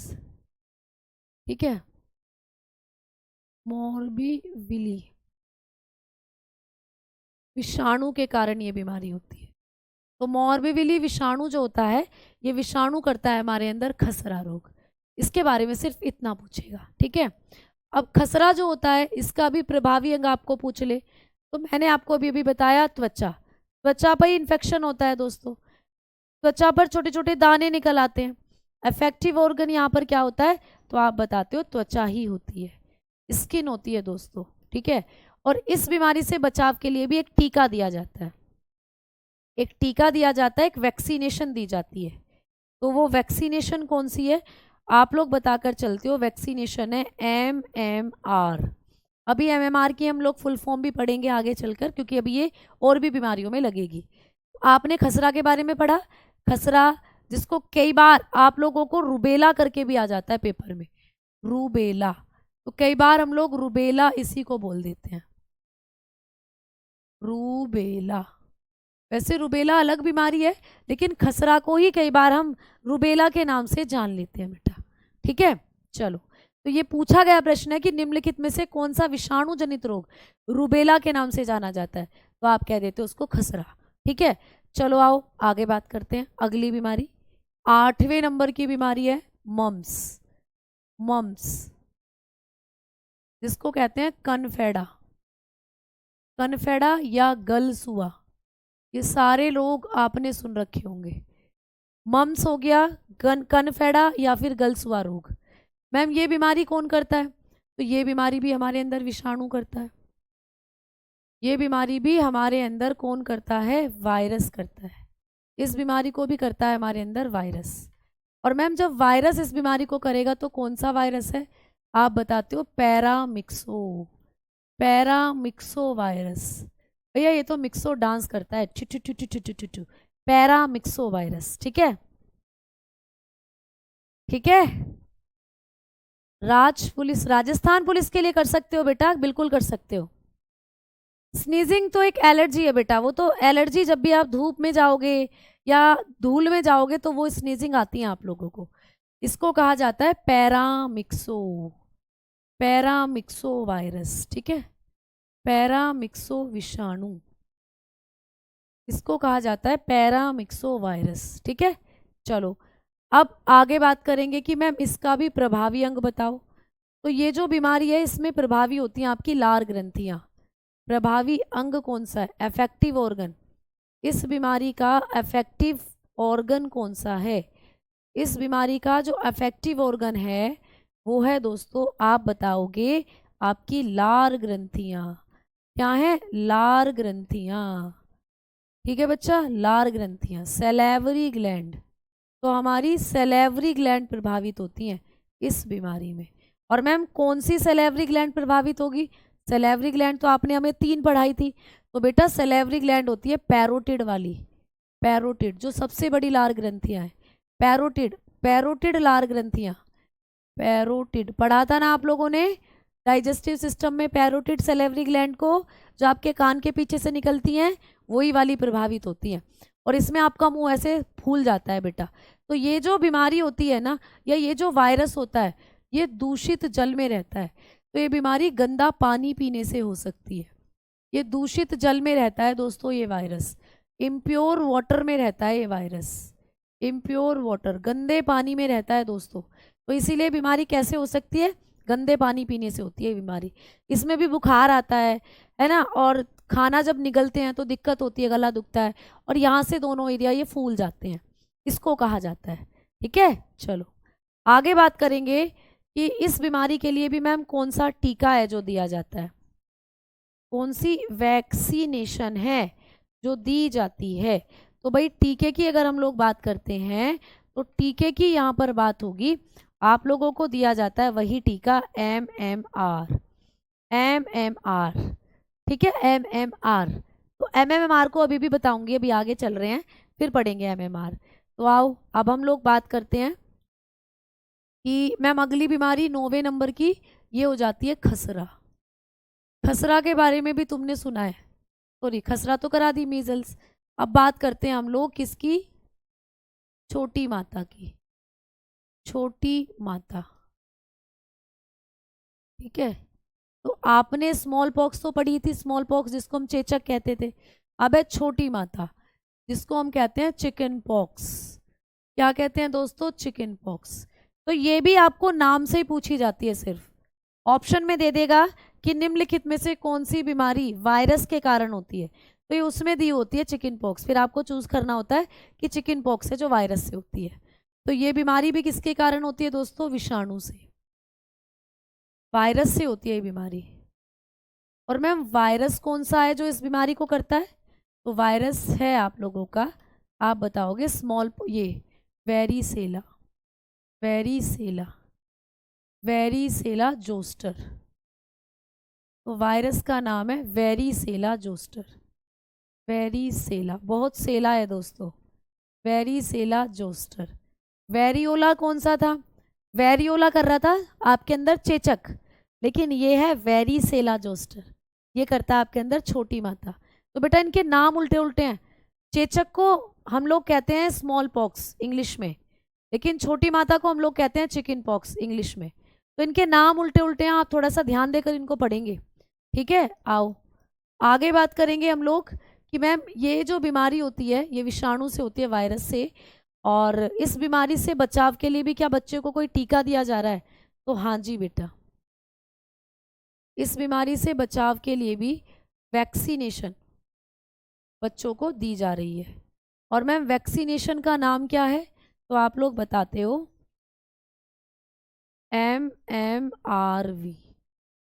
ठीक है, मोरबीविली विषाणु के कारण ये बीमारी होती है। तो मोरबीविली विषाणु जो होता है, ये विषाणु करता है हमारे अंदर खसरा रोग। इसके बारे में सिर्फ इतना पूछेगा। ठीक है, अब खसरा जो होता है इसका भी प्रभावी अंग आपको पूछ ले, तो मैंने आपको अभी अभी बताया त्वचा, त्वचा पर ही इन्फेक्शन होता है दोस्तों। त्वचा पर छोटे छोटे दाने निकल आते हैं। अफेक्टिव ऑर्गन यहाँ पर क्या होता है? तो आप बताते हो त्वचा ही होती है, स्किन होती है दोस्तों। ठीक है, और इस बीमारी से बचाव के लिए भी एक टीका दिया जाता है, एक टीका दिया जाता है, एक वैक्सीनेशन दी जाती है। तो वो वैक्सीनेशन कौन सी है? आप लोग बताकर चलते हो, वैक्सीनेशन है MMR। अभी MMR की हम लोग फुल फॉर्म भी पढ़ेंगे आगे चलकर, क्योंकि अभी ये और भी बीमारियों में लगेगी। आपने खसरा के बारे में पढ़ा, खसरा जिसको कई बार आप लोगों को रुबेला करके भी आ जाता है पेपर में, रूबेला। तो कई बार हम लोग रुबेला इसी को बोल देते हैं, रूबेला। वैसे रुबेला अलग बीमारी है, लेकिन खसरा को ही कई बार हम रुबेला के नाम से जान लेते हैं बेटा। ठीक है, चलो। तो ये पूछा गया प्रश्न है कि निम्नलिखित में से कौन सा विषाणु जनित रोग रुबेला के नाम से जाना जाता है? तो आप कह देते हो उसको खसरा। ठीक है, चलो आओ आगे बात करते हैं। अगली बीमारी 8वें नंबर की बीमारी है मम्स। मम्स जिसको कहते हैं कनफेडा, कनफेडा या गलसुआ, ये सारे लोग आपने सुन रखे होंगे। मम्स हो गया, कनफेडा या फिर गलसुआ रोग। मैम ये बीमारी कौन करता है? तो ये बीमारी भी हमारे अंदर विषाणु करता है। ये बीमारी भी हमारे अंदर कौन करता है? वायरस करता है। इस बीमारी को भी करता है हमारे अंदर वायरस। और मैम जब वायरस इस बीमारी को करेगा तो कौन सा वायरस है? आप बताते हो पैरामिक्सो, पैरामिक्सो वायरस। भैया ये तो मिक्सो डांस करता है, टू टू टू टू टू टू टू, पैरामिक्सो वायरस। ठीक है, ठीक है। राज पुलिस, राजस्थान पुलिस के लिए कर सकते हो बेटा, बिल्कुल कर सकते हो। स्नीजिंग तो एक एलर्जी है बेटा, वो तो एलर्जी, जब भी आप धूप में जाओगे या धूल में जाओगे तो वो स्नीजिंग आती है आप लोगों को। इसको कहा जाता है पैरामिक्सो, पैरामिक्सो वायरस, ठीक है, पैरामिक्सो विषाणु, इसको कहा जाता है पैरामिक्सो वायरस, ठीक है। चलो अब आगे बात करेंगे कि मैम इसका भी प्रभावी अंग बताओ। तो ये जो बीमारी है इसमें प्रभावी होती हैं आपकी लार ग्रंथियां। प्रभावी अंग कौन सा है? Affective organ. इस बीमारी का अफेक्टिव ऑर्गन कौन सा है? इस बीमारी का जो अफेक्टिव ऑर्गन है वो है दोस्तों, आप बताओगे, आपकी लार ग्रंथियां। क्या है? लार ग्रंथियां, ठीक है बच्चा, लार ग्रंथियां, सेलेवरी ग्लैंड। तो हमारी सेलेवरी ग्लैंड प्रभावित होती हैं इस बीमारी में। और मैम कौन सी सेलेवरी ग्लैंड प्रभावित होगी? सेलेवरी ग्लैंड तो आपने हमें 3 पढ़ाई थी, तो बेटा सेलेवरी ग्लैंड होती है पैरोटिड वाली, पैरोटिड, जो सबसे बड़ी लार ग्रंथियां हैं, पैरोटिड, पैरोटिड लार ग्रंथियां, पैरोटिड पढ़ा था ना आप लोगों ने डाइजेस्टिव सिस्टम में, पैरोटिड सेलेवरी ग्लैंड को, जो आपके कान के पीछे से निकलती हैं, वही वाली प्रभावित होती हैं। और इसमें आपका मुंह ऐसे फूल जाता है बेटा। तो ये जो बीमारी होती है ना, या ये जो वायरस होता है, ये दूषित जल में रहता है। तो ये बीमारी गंदा पानी पीने से हो सकती है। ये दूषित जल में रहता है दोस्तों ये वायरस, इम्प्योर वाटर में रहता है ये वायरस, इम्प्योर वाटर, गंदे पानी में रहता है दोस्तों। तो इसीलिए बीमारी कैसे हो सकती है? गंदे पानी पीने से होती है बीमारी। इसमें भी बुखार आता है ना, और खाना जब निगलते हैं तो दिक्कत होती है, गला दुखता है, और यहाँ से दोनों एरिया ये फूल जाते हैं, इसको कहा जाता है, ठीक है। चलो आगे बात करेंगे कि इस बीमारी के लिए भी मैम कौन सा टीका है जो दिया जाता है, कौन सी वैक्सीनेशन है जो दी जाती है। तो भाई टीके की अगर हम लोग बात करते हैं तो टीके की यहाँ पर बात होगी, आप लोगों को दिया जाता है वही टीका MMR, MMR, ठीक है, MMR। तो MMR को अभी भी बताऊंगी, अभी आगे चल रहे हैं फिर पढ़ेंगे MMR। तो आओ अब हम लोग बात करते हैं कि मैम अगली बीमारी 9वें नंबर की ये हो जाती है खसरा। खसरा के बारे में भी तुमने सुना है, सॉरी खसरा तो करा दी, मीजल्स। अब बात करते हैं हम लोग किसकी? छोटी माता की, छोटी माता, ठीक है। तो आपने स्मॉल पॉक्स तो पढ़ी थी, स्मॉल पॉक्स जिसको हम चेचक कहते थे। अब है छोटी माता जिसको हम कहते हैं चिकन पॉक्स। क्या कहते हैं दोस्तों? Chicken pox. तो ये भी आपको नाम से ही पूछी जाती है, सिर्फ ऑप्शन में दे देगा कि निम्नलिखित में से कौन सी बीमारी वायरस के कारण होती है, तो ये उसमें दी होती है चिकन पॉक्स। फिर आपको चूज करना होता है कि चिकन पॉक्स है जो वायरस से होती है। तो ये बीमारी भी किसके कारण होती है दोस्तों? विषाणु से, वायरस से होती है ये बीमारी। और मैम वायरस कौन सा है जो इस बीमारी को करता है? तो वायरस है आप लोगों का, आप बताओगे स्मॉल, ये वेरीसेला, वेरीसेला, वेरीसेला जोस्टर। तो वायरस का नाम है वेरीसेला जोस्टर, वेरीसेला, बहुत सेला है दोस्तों, वेरीसेला जोस्टर। वेरियोला कौन सा था? वेरियोला कर रहा था आपके अंदर चेचक, लेकिन ये है वेरीसेला जोस्टर, ये करता है आपके अंदर छोटी माता। तो बेटा इनके नाम उल्टे उल्टे हैं। चेचक को हम लोग कहते हैं स्मॉल पॉक्स इंग्लिश में, लेकिन छोटी माता को हम लोग कहते हैं चिकन पॉक्स इंग्लिश में। तो इनके नाम उल्टे उल्टे हैं, आप थोड़ा सा ध्यान देकर इनको पढ़ेंगे, ठीक है। आओ आगे बात करेंगे हम लोग कि मैम ये जो बीमारी होती है ये विषाणु से होती है, वायरस से, और इस बीमारी से बचाव के लिए भी क्या बच्चे को कोई टीका दिया जा रहा है? तो हाँ जी बेटा, इस बीमारी से बचाव के लिए भी वैक्सीनेशन बच्चों को दी जा रही है। और मैम वैक्सीनेशन का नाम क्या है? तो आप लोग बताते हो MMRV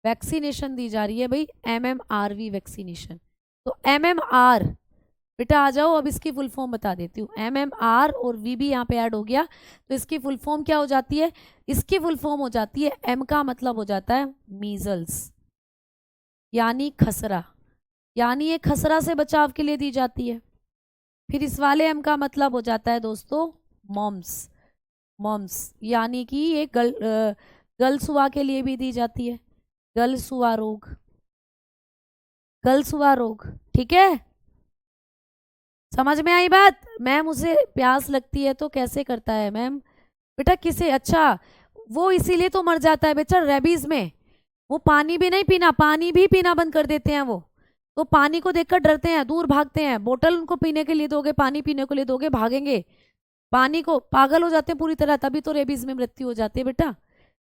वैक्सीनेशन दी जा रही है भाई, MMRV वैक्सीनेशन। तो MMR बेटा आ जाओ, अब इसकी फुल फॉर्म बता देती हूँ। MMR और V भी यहाँ पे ऐड हो गया, तो इसकी फुल फॉर्म क्या हो जाती है? इसकी फुल फॉर्म हो जाती है, M का मतलब हो जाता है मीजल्स, यानी खसरा, यानी ये खसरा से बचाव के लिए दी जाती है। फिर इस वाले M का मतलब हो जाता है दोस्तों मॉम्स, मॉम्स यानी कि ये गलसुआ के लिए भी दी जाती है, गलसुआ रोग, गलस हुआ रोग। ठीक है, समझ में आई बात? मैम उसे प्यास लगती है तो कैसे करता है मैम? बेटा किसे, अच्छा वो इसीलिए तो मर जाता है बेटा रेबीज में। वो पानी भी नहीं पीना, पानी भी पीना बंद कर देते हैं वो। तो पानी को देखकर डरते हैं, दूर भागते हैं। बोतल उनको पीने के लिए दोगे, पानी पीने के लिए दोगे, भागेंगे। पानी को पागल हो जाते हैं पूरी तरह, तभी तो रेबीज में मृत्यु हो जाती है बेटा।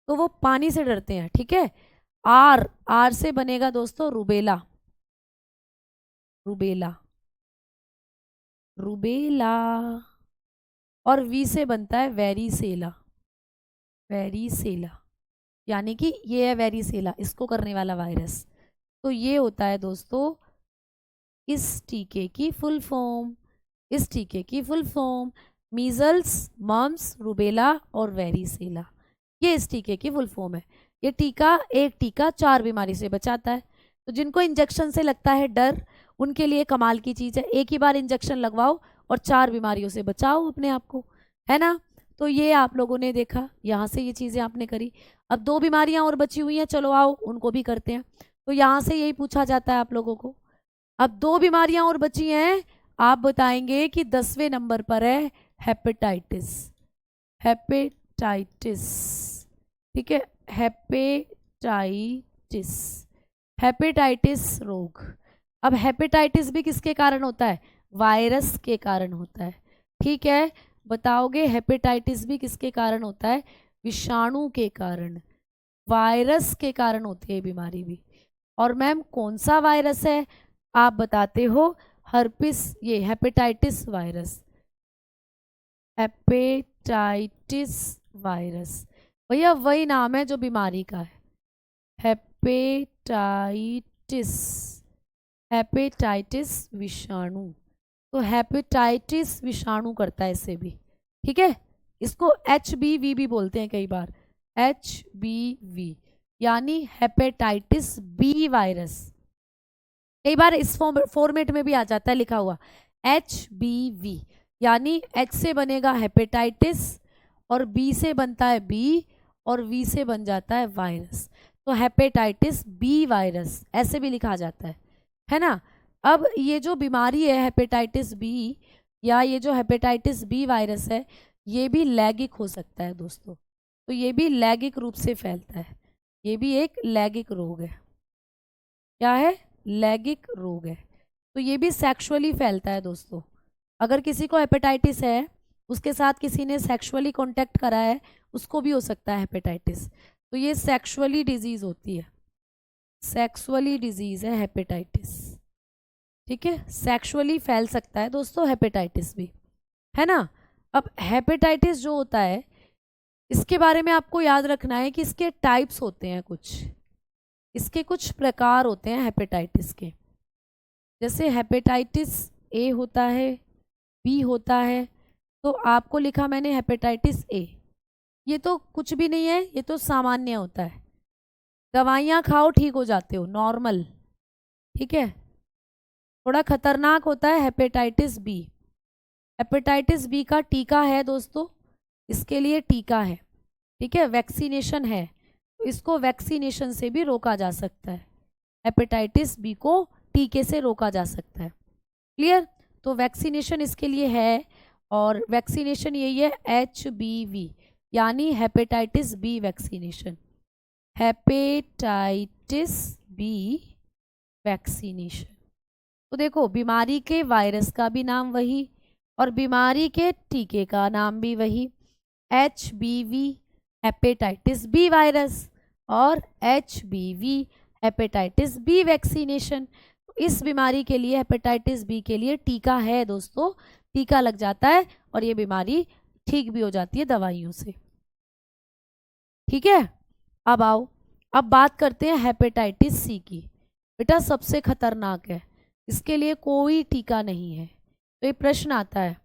तो वो पानी से डरते हैं। ठीक है, आर, आर से बनेगा दोस्तों रूबेला। Rubella, rubella. और वी से बनता है वेरीसेला। वेरीसेला, यानी कि ये है वेरीसेला, इसको करने वाला वायरस। तो ये होता है दोस्तों इस टीके की फुल फॉर्म। इस टीके की full form measles, mumps, rubella और वेरीसेला, ये इस टीके की फुल फॉर्म है। ये टीका, एक टीका 4 बीमारी से बचाता है। तो जिनको इंजेक्शन से लगता है डर, उनके लिए कमाल की चीज़ है। एक ही बार इंजेक्शन लगवाओ और 4 बीमारियों से बचाओ अपने आप को, है ना? तो ये आप लोगों ने देखा, यहाँ से ये चीज़ें आपने करी। अब 2 बीमारियां और बची हुई हैं, चलो आओ उनको भी करते हैं। तो यहाँ से यही पूछा जाता है आप लोगों को। अब 2 बीमारियां और बची हैं, आप बताएंगे कि 10वें नंबर पर है हेपेटाइटिस। हेपेटाइटिस, ठीक है, हेपेटाइटिस, हेपेटाइटिस रोग। अब हेपेटाइटिस भी किसके कारण होता है? वायरस के कारण होता है। ठीक है, बताओगे हेपेटाइटिस भी किसके कारण होता है? विषाणु के कारण, वायरस के कारण होती है बीमारी भी। और मैम कौन सा वायरस है? आप बताते हो हर्पिस, ये हेपेटाइटिस वायरस, हेपेटाइटिस वायरस। भैया वही नाम है जो बीमारी का है, हेपेटाइटिस, हेपेटाइटिस विषाणु। तो हेपेटाइटिस विषाणु करता है इसे भी। ठीक है, इसको HBV भी बोलते हैं कई बार, HBV यानी हेपेटाइटिस बी वायरस। कई बार इस फॉर्मेट में भी आ जाता है लिखा हुआ HBV, यानी H से बनेगा हेपेटाइटिस और B से बनता है बी और V से बन जाता है वायरस। तो हेपेटाइटिस बी वायरस ऐसे भी लिखा जाता है ना? अब ये जो बीमारी है हेपेटाइटिस बी, या ये जो हेपेटाइटिस बी वायरस है, ये भी लैगिक हो सकता है दोस्तों। तो ये भी लैगिक रूप से फैलता है, ये भी एक लैगिक रोग है। क्या है? लैगिक रोग है। तो ये भी सेक्सुअली फैलता है दोस्तों। अगर किसी को हेपेटाइटिस है, उसके साथ किसी ने सेक्सुअली कांटेक्ट करा है, उसको भी हो सकता है हेपेटाइटिस। तो ये सेक्सुअली डिजीज होती है, सेक्सुअली डिजीज है हेपेटाइटिस। ठीक है, सेक्सुअली फैल सकता है दोस्तों हेपेटाइटिस भी, है ना? अब हेपेटाइटिस जो होता है, इसके बारे में आपको याद रखना है कि इसके टाइप्स होते हैं कुछ, इसके कुछ प्रकार होते हैं हेपेटाइटिस के। जैसे हेपेटाइटिस ए होता है, बी होता है। तो आपको लिखा मैंने हेपेटाइटिस ए, ये तो कुछ भी नहीं है, ये तो सामान्य होता है, दवाइयाँ खाओ ठीक हो जाते हो, नॉर्मल। ठीक है, थोड़ा खतरनाक होता है हेपेटाइटिस बी। हेपेटाइटिस बी का टीका है दोस्तों, इसके लिए टीका है। ठीक है, वैक्सीनेशन है, तो इसको वैक्सीनेशन से भी रोका जा सकता है। हेपेटाइटिस बी को टीके से रोका जा सकता है। क्लियर? तो वैक्सीनेशन इसके लिए है, और वैक्सीनेशन यही है HBV, यानी hepatitis B vaccination, hepatitis B vaccination. तो देखो बीमारी के वायरस का भी नाम वही और बीमारी के टीके का नाम भी वही, HBV हेपेटाइटिस बी वायरस और HBV हेपेटाइटिस बी वैक्सीनेशन। इस बीमारी के लिए, हेपेटाइटिस बी के लिए टीका है दोस्तों, टीका लग जाता है और ये बीमारी ठीक भी हो जाती है दवाइयों से। ठीक है, अब आओ, अब बात करते हैं हेपेटाइटिस सी की। बेटा सबसे खतरनाक है, इसके लिए कोई टीका नहीं है। तो ये प्रश्न आता है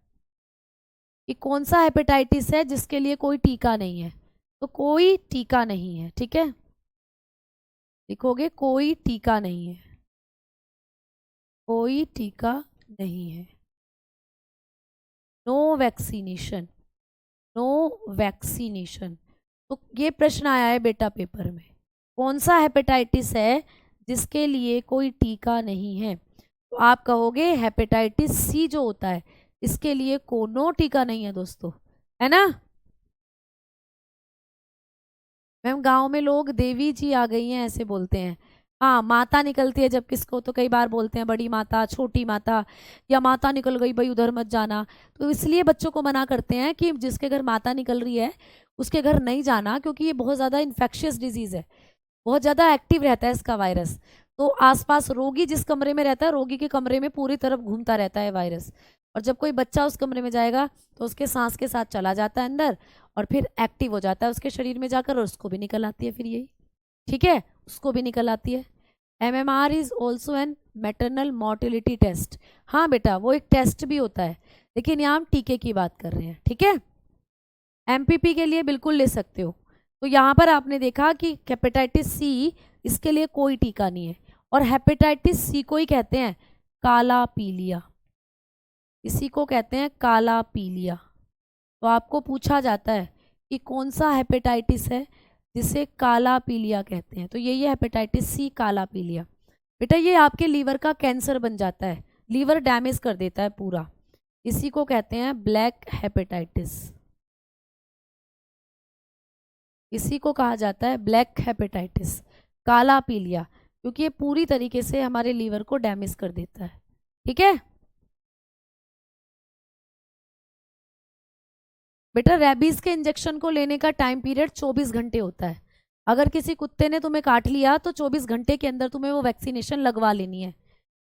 कि कौन सा हेपेटाइटिस है जिसके लिए कोई टीका नहीं है? तो कोई टीका नहीं है। ठीक है, लिखोगे कोई टीका नहीं है, कोई टीका नहीं है, नो वैक्सीनेशन, नो वैक्सीनेशन। तो ये प्रश्न आया है बेटा पेपर में, कौन सा हेपेटाइटिस है जिसके लिए कोई टीका नहीं है। तो आप कहोगे हेपेटाइटिस सी जो होता है इसके लिए कोनो टीका नहीं है दोस्तों, है ना। मैम गांव में लोग देवी जी आ गई हैं ऐसे बोलते हैं। हाँ, माता निकलती है जब किसको तो कई बार बोलते हैं बड़ी माता, छोटी माता, या माता निकल गई भाई उधर मत जाना। तो इसलिए बच्चों को मना करते हैं कि जिसके घर माता निकल रही है उसके घर नहीं जाना, क्योंकि ये बहुत ज़्यादा इन्फेक्शियस डिजीज़ है, बहुत ज़्यादा एक्टिव रहता है इसका वायरस। तो आसपास रोगी जिस कमरे में रहता है, रोगी के कमरे में पूरी तरफ घूमता रहता है वायरस, और जब कोई बच्चा उस कमरे में जाएगा तो उसके सांस के साथ चला जाता है अंदर और फिर एक्टिव हो जाता है उसके शरीर में जाकर, और उसको भी निकल आती है फिर यही, ठीक है, उसको भी निकल आती है। MMR is also an maternal mortality test. हाँ बेटा, वो एक टेस्ट भी होता है, लेकिन यहाँ हम टीके की बात कर रहे हैं, ठीक है। MPP के लिए बिल्कुल ले सकते हो। तो यहाँ पर आपने देखा कि हेपेटाइटिस सी, इसके लिए कोई टीका नहीं है, और हेपेटाइटिस सी को ही कहते हैं काला पीलिया, इसी को कहते हैं काला पीलिया। तो आपको पूछा जाता है कि कौन सा हेपेटाइटिस है जिसे काला पीलिया कहते हैं, तो यही है हेपेटाइटिस सी, काला पीलिया। बेटा ये आपके लीवर का कैंसर बन जाता है, लीवर डैमेज कर देता है पूरा, इसी को कहते हैं ब्लैक हेपेटाइटिस, इसी को कहा जाता है ब्लैक हेपेटाइटिस, काला पीलिया, क्योंकि ये पूरी तरीके से हमारे लीवर को डैमेज कर देता है, ठीक है। बेटा रेबीज के इंजेक्शन को लेने का टाइम पीरियड 24 घंटे होता है। अगर किसी कुत्ते ने तुम्हें काट लिया तो 24 घंटे के अंदर तुम्हें वो वैक्सीनेशन लगवा लेनी है,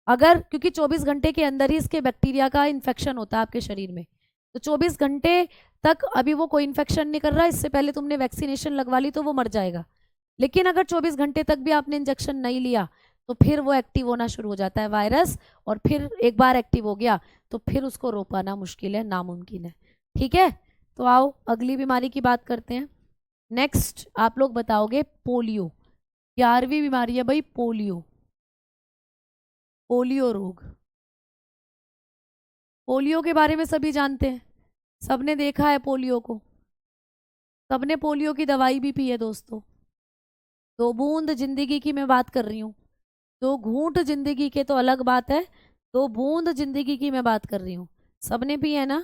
अगर, क्योंकि 24 घंटे के अंदर ही इसके बैक्टीरिया का इन्फेक्शन होता है आपके शरीर में, तो 24 घंटे तक अभी वो कोई इन्फेक्शन नहीं कर रहा, इससे पहले तुमने वैक्सीनेशन लगवा ली तो वो मर जाएगा। लेकिन अगर 24 घंटे तक भी आपने इंजेक्शन नहीं लिया तो फिर वो एक्टिव होना शुरू हो जाता है वायरस, और फिर एक बार एक्टिव हो गया तो फिर उसको रोक पाना मुश्किल है, नामुमकिन है, ठीक है। तो आओ अगली बीमारी की बात करते हैं। नेक्स्ट आप लोग बताओगे पोलियो, 11वीं बीमारी है भाई पोलियो, पोलियो रोग। पोलियो के बारे में सभी जानते हैं, सबने देखा है पोलियो को, सबने पोलियो की दवाई भी पी है दोस्तों। 2 बूंद जिंदगी की मैं बात कर रही हूँ, 2 घूंट जिंदगी के तो अलग बात है, 2 बूंद जिंदगी की मैं बात कर रही हूँ, सबने पी है ना।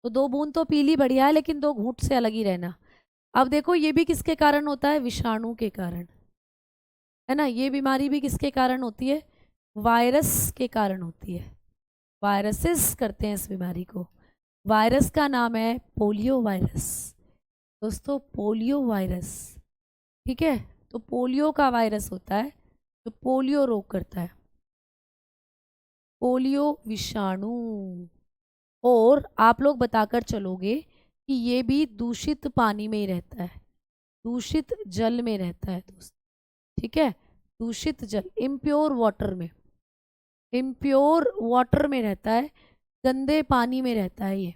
तो 2 बूंद तो पी ली बढ़िया है, लेकिन 2 घूंट से अलग ही रहना। अब देखो ये भी किसके कारण होता है, विषाणु के कारण, है ना। ये बीमारी भी किसके कारण होती है, वायरस के कारण होती है, वायरसेस करते हैं इस बीमारी को। वायरस का नाम है पोलियो वायरस दोस्तों, पोलियो वायरस, ठीक है। तो पोलियो का वायरस होता है जो पोलियो रोग करता है, पोलियो विषाणु। और आप लोग बताकर चलोगे कि ये भी दूषित पानी में ही रहता है, दूषित जल में रहता है दोस्तों, ठीक है। दूषित जल, इम्प्योर वाटर में, इम्प्योर वाटर में रहता है, गंदे पानी में रहता है ये।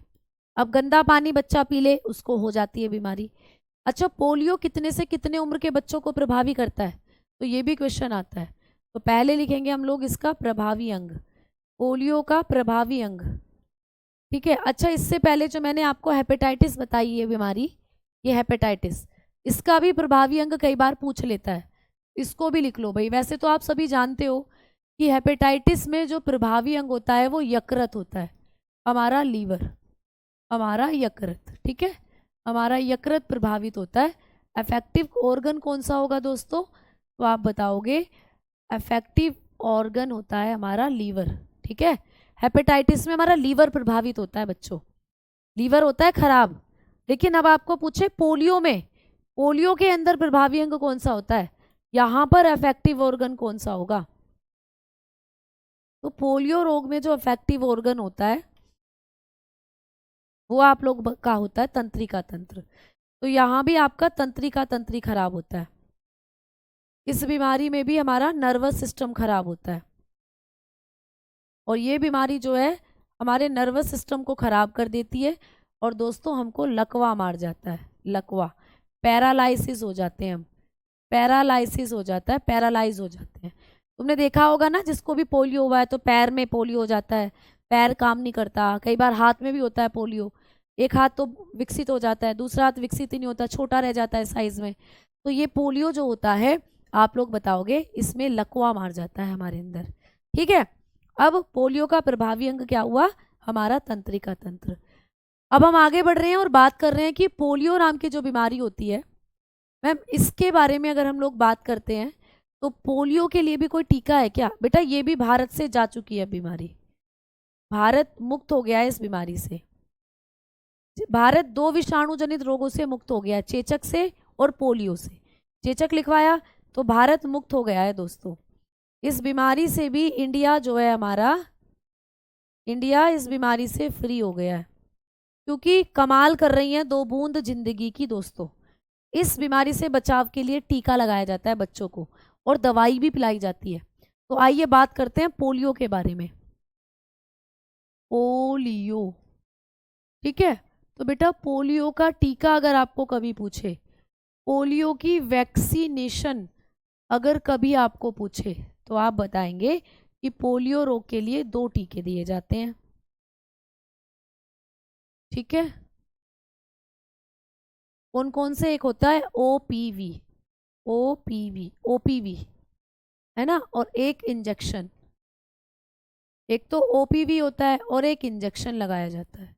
अब गंदा पानी बच्चा पी ले उसको हो जाती है बीमारी। अच्छा, पोलियो कितने से कितने उम्र के बच्चों को प्रभावी करता है, तो ये भी क्वेश्चन आता है। तो पहले लिखेंगे हम लोग इसका प्रभावी अंग, पोलियो का प्रभावी अंग, ठीक है। अच्छा, इससे पहले जो मैंने आपको हेपेटाइटिस बताई है बीमारी, ये हेपेटाइटिस, इसका भी प्रभावी अंग कई बार पूछ लेता है, इसको भी लिख लो भाई। वैसे तो आप सभी जानते हो कि हेपेटाइटिस में जो प्रभावी अंग होता है वो यकृत होता है, हमारा लीवर, हमारा यकृत, ठीक है, हमारा यकृत प्रभावित होता है। अफेक्टिव ऑर्गन कौन सा होगा दोस्तों, तो आप बताओगे अफेक्टिव ऑर्गन होता है हमारा लीवर, ठीक है। हेपेटाइटिस में हमारा लीवर प्रभावित होता है बच्चों, लीवर होता है खराब। लेकिन अब आपको पूछे पोलियो में, पोलियो के अंदर प्रभावी अंग कौन सा होता है, यहाँ पर अफेक्टिव ऑर्गन कौन सा होगा। तो पोलियो रोग में जो अफेक्टिव ऑर्गन होता है वो आप लोग का होता है तंत्रिका तंत्र। तो यहाँ भी आपका तंत्रिका तंत्री खराब होता है, इस बीमारी में भी हमारा नर्वस सिस्टम खराब होता है, और ये बीमारी जो है हमारे नर्वस सिस्टम को खराब कर देती है, और दोस्तों हमको लकवा मार जाता है, लकवा, पैरालाइसिस हो जाते हैं हम, पैरालाइसिस हो जाता है, पैरालाइज हो जाते हैं। तुमने देखा होगा ना, जिसको भी पोलियो हुआ है तो पैर में पोलियो हो जाता है, पैर काम नहीं करता, कई बार हाथ में भी होता है पोलियो, एक हाथ तो विकसित हो जाता है, दूसरा हाथ विकसित ही नहीं होता, छोटा रह जाता है साइज में। तो ये पोलियो जो होता है आप लोग बताओगे इसमें लकवा मार जाता है हमारे अंदर। ठीक है, अब पोलियो का प्रभावी अंग क्या हुआ? हमारा तंत्रिका तंत्र। अब हम आगे बढ़ रहे हैं और बात कर रहे हैं कि पोलियो नाम की जो बीमारी होती है मैम, इसके बारे में अगर हम लोग बात करते हैं तो पोलियो के लिए भी कोई टीका है क्या? बेटा ये भी भारत से जा चुकी है बीमारी, भारत मुक्त हो गया है इस बीमारी से। भारत 2 विषाणु जनित रोगों से मुक्त हो गया है, चेचक से और पोलियो से। चेचक लिखवाया तो भारत मुक्त हो गया है दोस्तों। इस बीमारी से भी इंडिया जो है हमारा, इंडिया इस बीमारी से फ्री हो गया है, क्योंकि कमाल कर रही हैं 2 बूंद जिंदगी की दोस्तों। इस बीमारी से बचाव के लिए टीका लगाया जाता है बच्चों को और दवाई भी पिलाई जाती है। तो आइए बात करते हैं पोलियो के बारे में। पोलियो, ठीक है, तो बेटा पोलियो का टीका अगर आपको कभी पूछे, पोलियो की वैक्सीनेशन अगर कभी आपको पूछे, तो आप बताएंगे कि पोलियो रोग के लिए 2 टीके दिए जाते हैं। ठीक है, कौन कौन से? एक होता है ओपीवी, ओपीवी है ना, और एक इंजेक्शन। एक तो ओपीवी होता है और एक इंजेक्शन लगाया जाता है।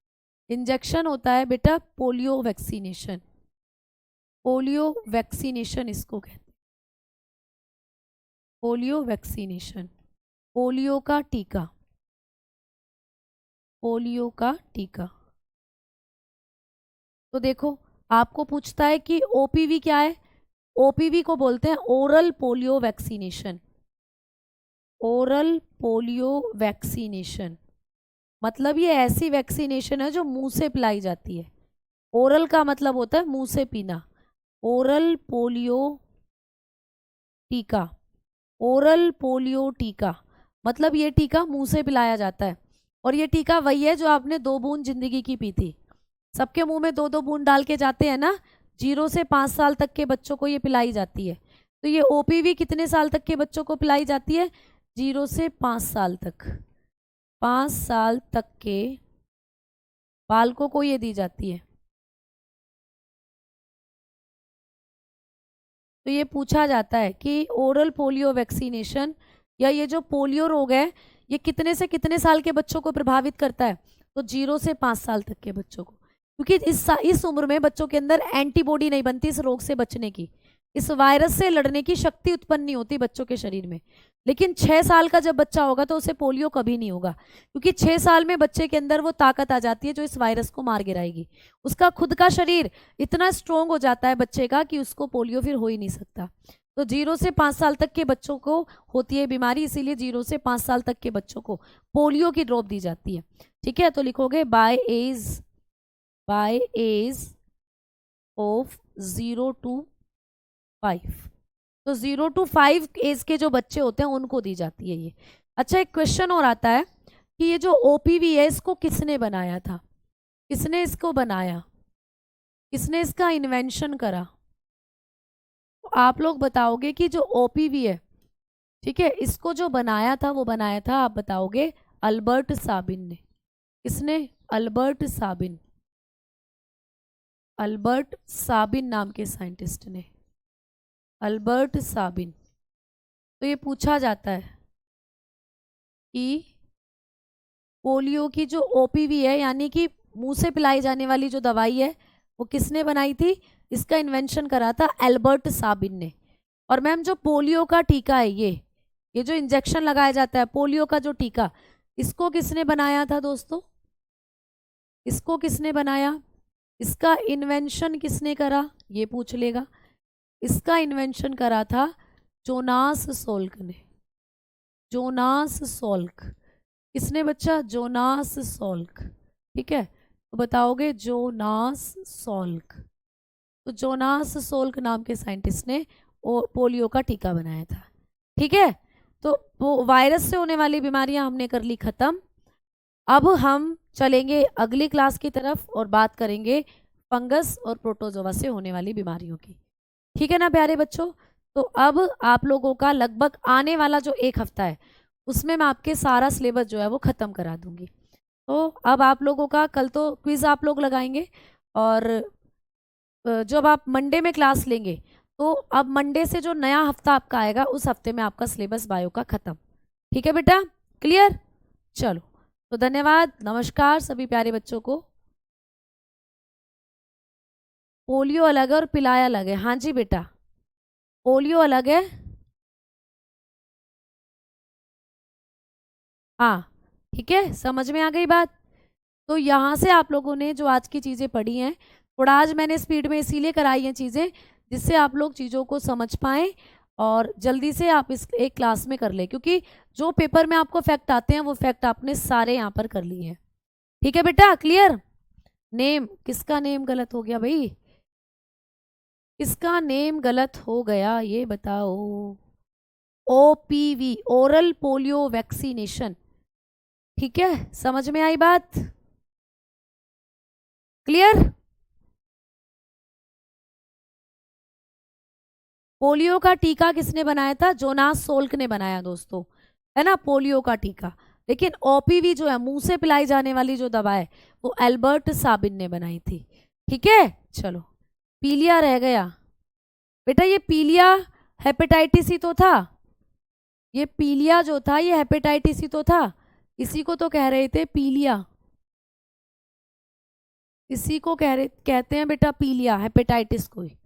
इंजेक्शन होता है बेटा पोलियो वैक्सीनेशन, पोलियो वैक्सीनेशन इसको कहते हैं, पोलियो वैक्सीनेशन, पोलियो का टीका, पोलियो का टीका। तो देखो आपको पूछता है कि ओपीवी क्या है? ओपीवी को बोलते हैं oral polio vaccination, oral polio vaccination. मतलब ये ऐसी वैक्सीनेशन है जो मुंह से पिलाई जाती है। ओरल का मतलब होता है मुंह से पीना, ओरल पोलियो टीका, ओरल पोलियो टीका मतलब ये टीका मुंह से पिलाया जाता है। और ये टीका वही है जो आपने 2 बूंद जिंदगी की पी थी। सबके मुंह में 2-2 बूंद डाल के जाते हैं ना, 0 से 5 साल तक के बच्चों को ये पिलाई जाती है। तो ये ओपीवी कितने साल तक के बच्चों को पिलाई जाती है? 0 से 5 साल तक, 5 साल तक के बालकों को ये दी जाती है। तो ये पूछा जाता है कि ओरल पोलियो वैक्सीनेशन या ये जो पोलियो रोग है ये कितने से कितने साल के बच्चों को प्रभावित करता है? तो 0 से 5 साल तक के बच्चों को, क्योंकि इस उम्र में बच्चों के अंदर एंटीबॉडी नहीं बनती इस रोग से बचने की, इस वायरस से लड़ने की शक्ति उत्पन्न नहीं होती बच्चों के शरीर में। लेकिन 6 साल का जब बच्चा होगा तो उसे पोलियो कभी नहीं होगा, क्योंकि 6 साल में बच्चे के अंदर वो ताकत आ जाती है जो इस वायरस को मार गिराएगी। उसका खुद का शरीर इतना स्ट्रोंग हो जाता है बच्चे का कि उसको पोलियो फिर हो ही नहीं सकता। तो 0 से 5 साल तक के बच्चों को होती है बीमारी, इसीलिए 0 से 5 साल तक के बच्चों को पोलियो की ड्रॉप दी जाती है। ठीक है, तो लिखोगे बाय एज ऑफ 0 to 5। तो 0 to 5 एज के जो बच्चे होते हैं उनको दी जाती है ये। अच्छा, एक क्वेश्चन और आता है कि ये जो ओपीवी है इसको किसने बनाया था? किसने इसको बनाया? किसने इसका इन्वेंशन करा? तो आप लोग बताओगे कि जो ओपीवी है, ठीक है, इसको जो बनाया था वो बनाया था, आप बताओगे अल्बर्ट साबिन ने। किसने? अल्बर्ट साबिन, अल्बर्ट साबिन नाम के साइंटिस्ट ने, अल्बर्ट साबिन। तो ये पूछा जाता है कि पोलियो की जो ओपीवी है यानी कि मुंह से पिलाई जाने वाली जो दवाई है वो किसने बनाई थी? इसका इन्वेंशन करा था अल्बर्ट साबिन ने। और मैम जो पोलियो का टीका है ये जो इंजेक्शन लगाया जाता है पोलियो का जो टीका, इसको किसने बनाया था दोस्तों? इसको किसने बनाया? इसका इन्वेंशन किसने करा? ये पूछ लेगा। इसका इन्वेंशन करा था जोनास सोल्क ने, जोनास सोल्क। किसने बच्चा? जोनास सोल्क। ठीक है, तो बताओगे जोनास सोल्क। तो जोनास सोल्क नाम के साइंटिस्ट ने पोलियो का टीका बनाया था। ठीक है, तो वो वायरस से होने वाली बीमारियां हमने कर ली खत्म। अब हम चलेंगे अगली क्लास की तरफ और बात करेंगे फंगस और प्रोटोजोआ से होने वाली बीमारियों की। ठीक है ना प्यारे बच्चों? तो अब आप लोगों का लगभग आने वाला जो 1 हफ्ता है उसमें मैं आपके सारा सिलेबस जो है वो ख़त्म करा दूंगी। तो अब आप लोगों का कल तो क्विज़ आप लोग लगाएंगे और जब आप मंडे में क्लास लेंगे तो अब मंडे से जो नया हफ्ता आपका आएगा उस हफ्ते में आपका सिलेबस बायो का खत्म। ठीक है बेटा, क्लियर? चलो, तो धन्यवाद, नमस्कार सभी प्यारे बच्चों को। पोलियो अलग है और पिलाया अलग है। हाँ जी बेटा, पोलियो अलग है। हाँ ठीक है, समझ में आ गई बात? तो यहाँ से आप लोगों ने जो आज की चीज़ें पढ़ी हैं, थोड़ा आज मैंने स्पीड में इसीलिए कराई हैं चीज़ें जिससे आप लोग चीज़ों को समझ पाएँ और जल्दी से आप इस एक क्लास में कर लें, क्योंकि जो पेपर में आपको फैक्ट आते हैं वो फैक्ट आपने सारे यहाँ पर कर लिए हैं। ठीक है बेटा, क्लियर? नेम, किसका नेम गलत हो गया भाई? किसका नेम गलत हो गया ये बताओ। OPV, oral polio vaccination. ठीक है, समझ में आई बात? क्लियर? पोलियो का टीका किसने बनाया था? जोनास सोल्क ने बनाया दोस्तों, है ना, पोलियो का टीका। लेकिन OPV जो है, मुंह से पिलाई जाने वाली जो दवा है, वो एल्बर्ट साबिन ने बनाई थी। ठीक है, चलो, पीलिया रह गया बेटा। ये पीलिया हेपेटाइटिस ही तो था। ये पीलिया जो था ये हेपेटाइटिस ही तो था। इसी को तो कह रहे थे पीलिया। इसी को कहते हैं बेटा पीलिया, हेपेटाइटिस को ही।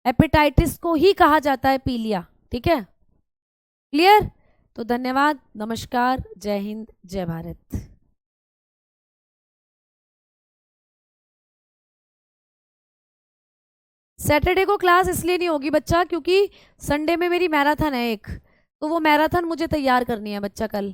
हेपेटाइटिस को ही कहा जाता है पीलिया। ठीक है, क्लियर? तो धन्यवाद, नमस्कार, जय हिंद, जय भारत। सैटरडे को क्लास इसलिए नहीं होगी बच्चा क्योंकि संडे में मेरी मैराथन है एक, तो वो मैराथन मुझे तैयार करनी है बच्चा कल।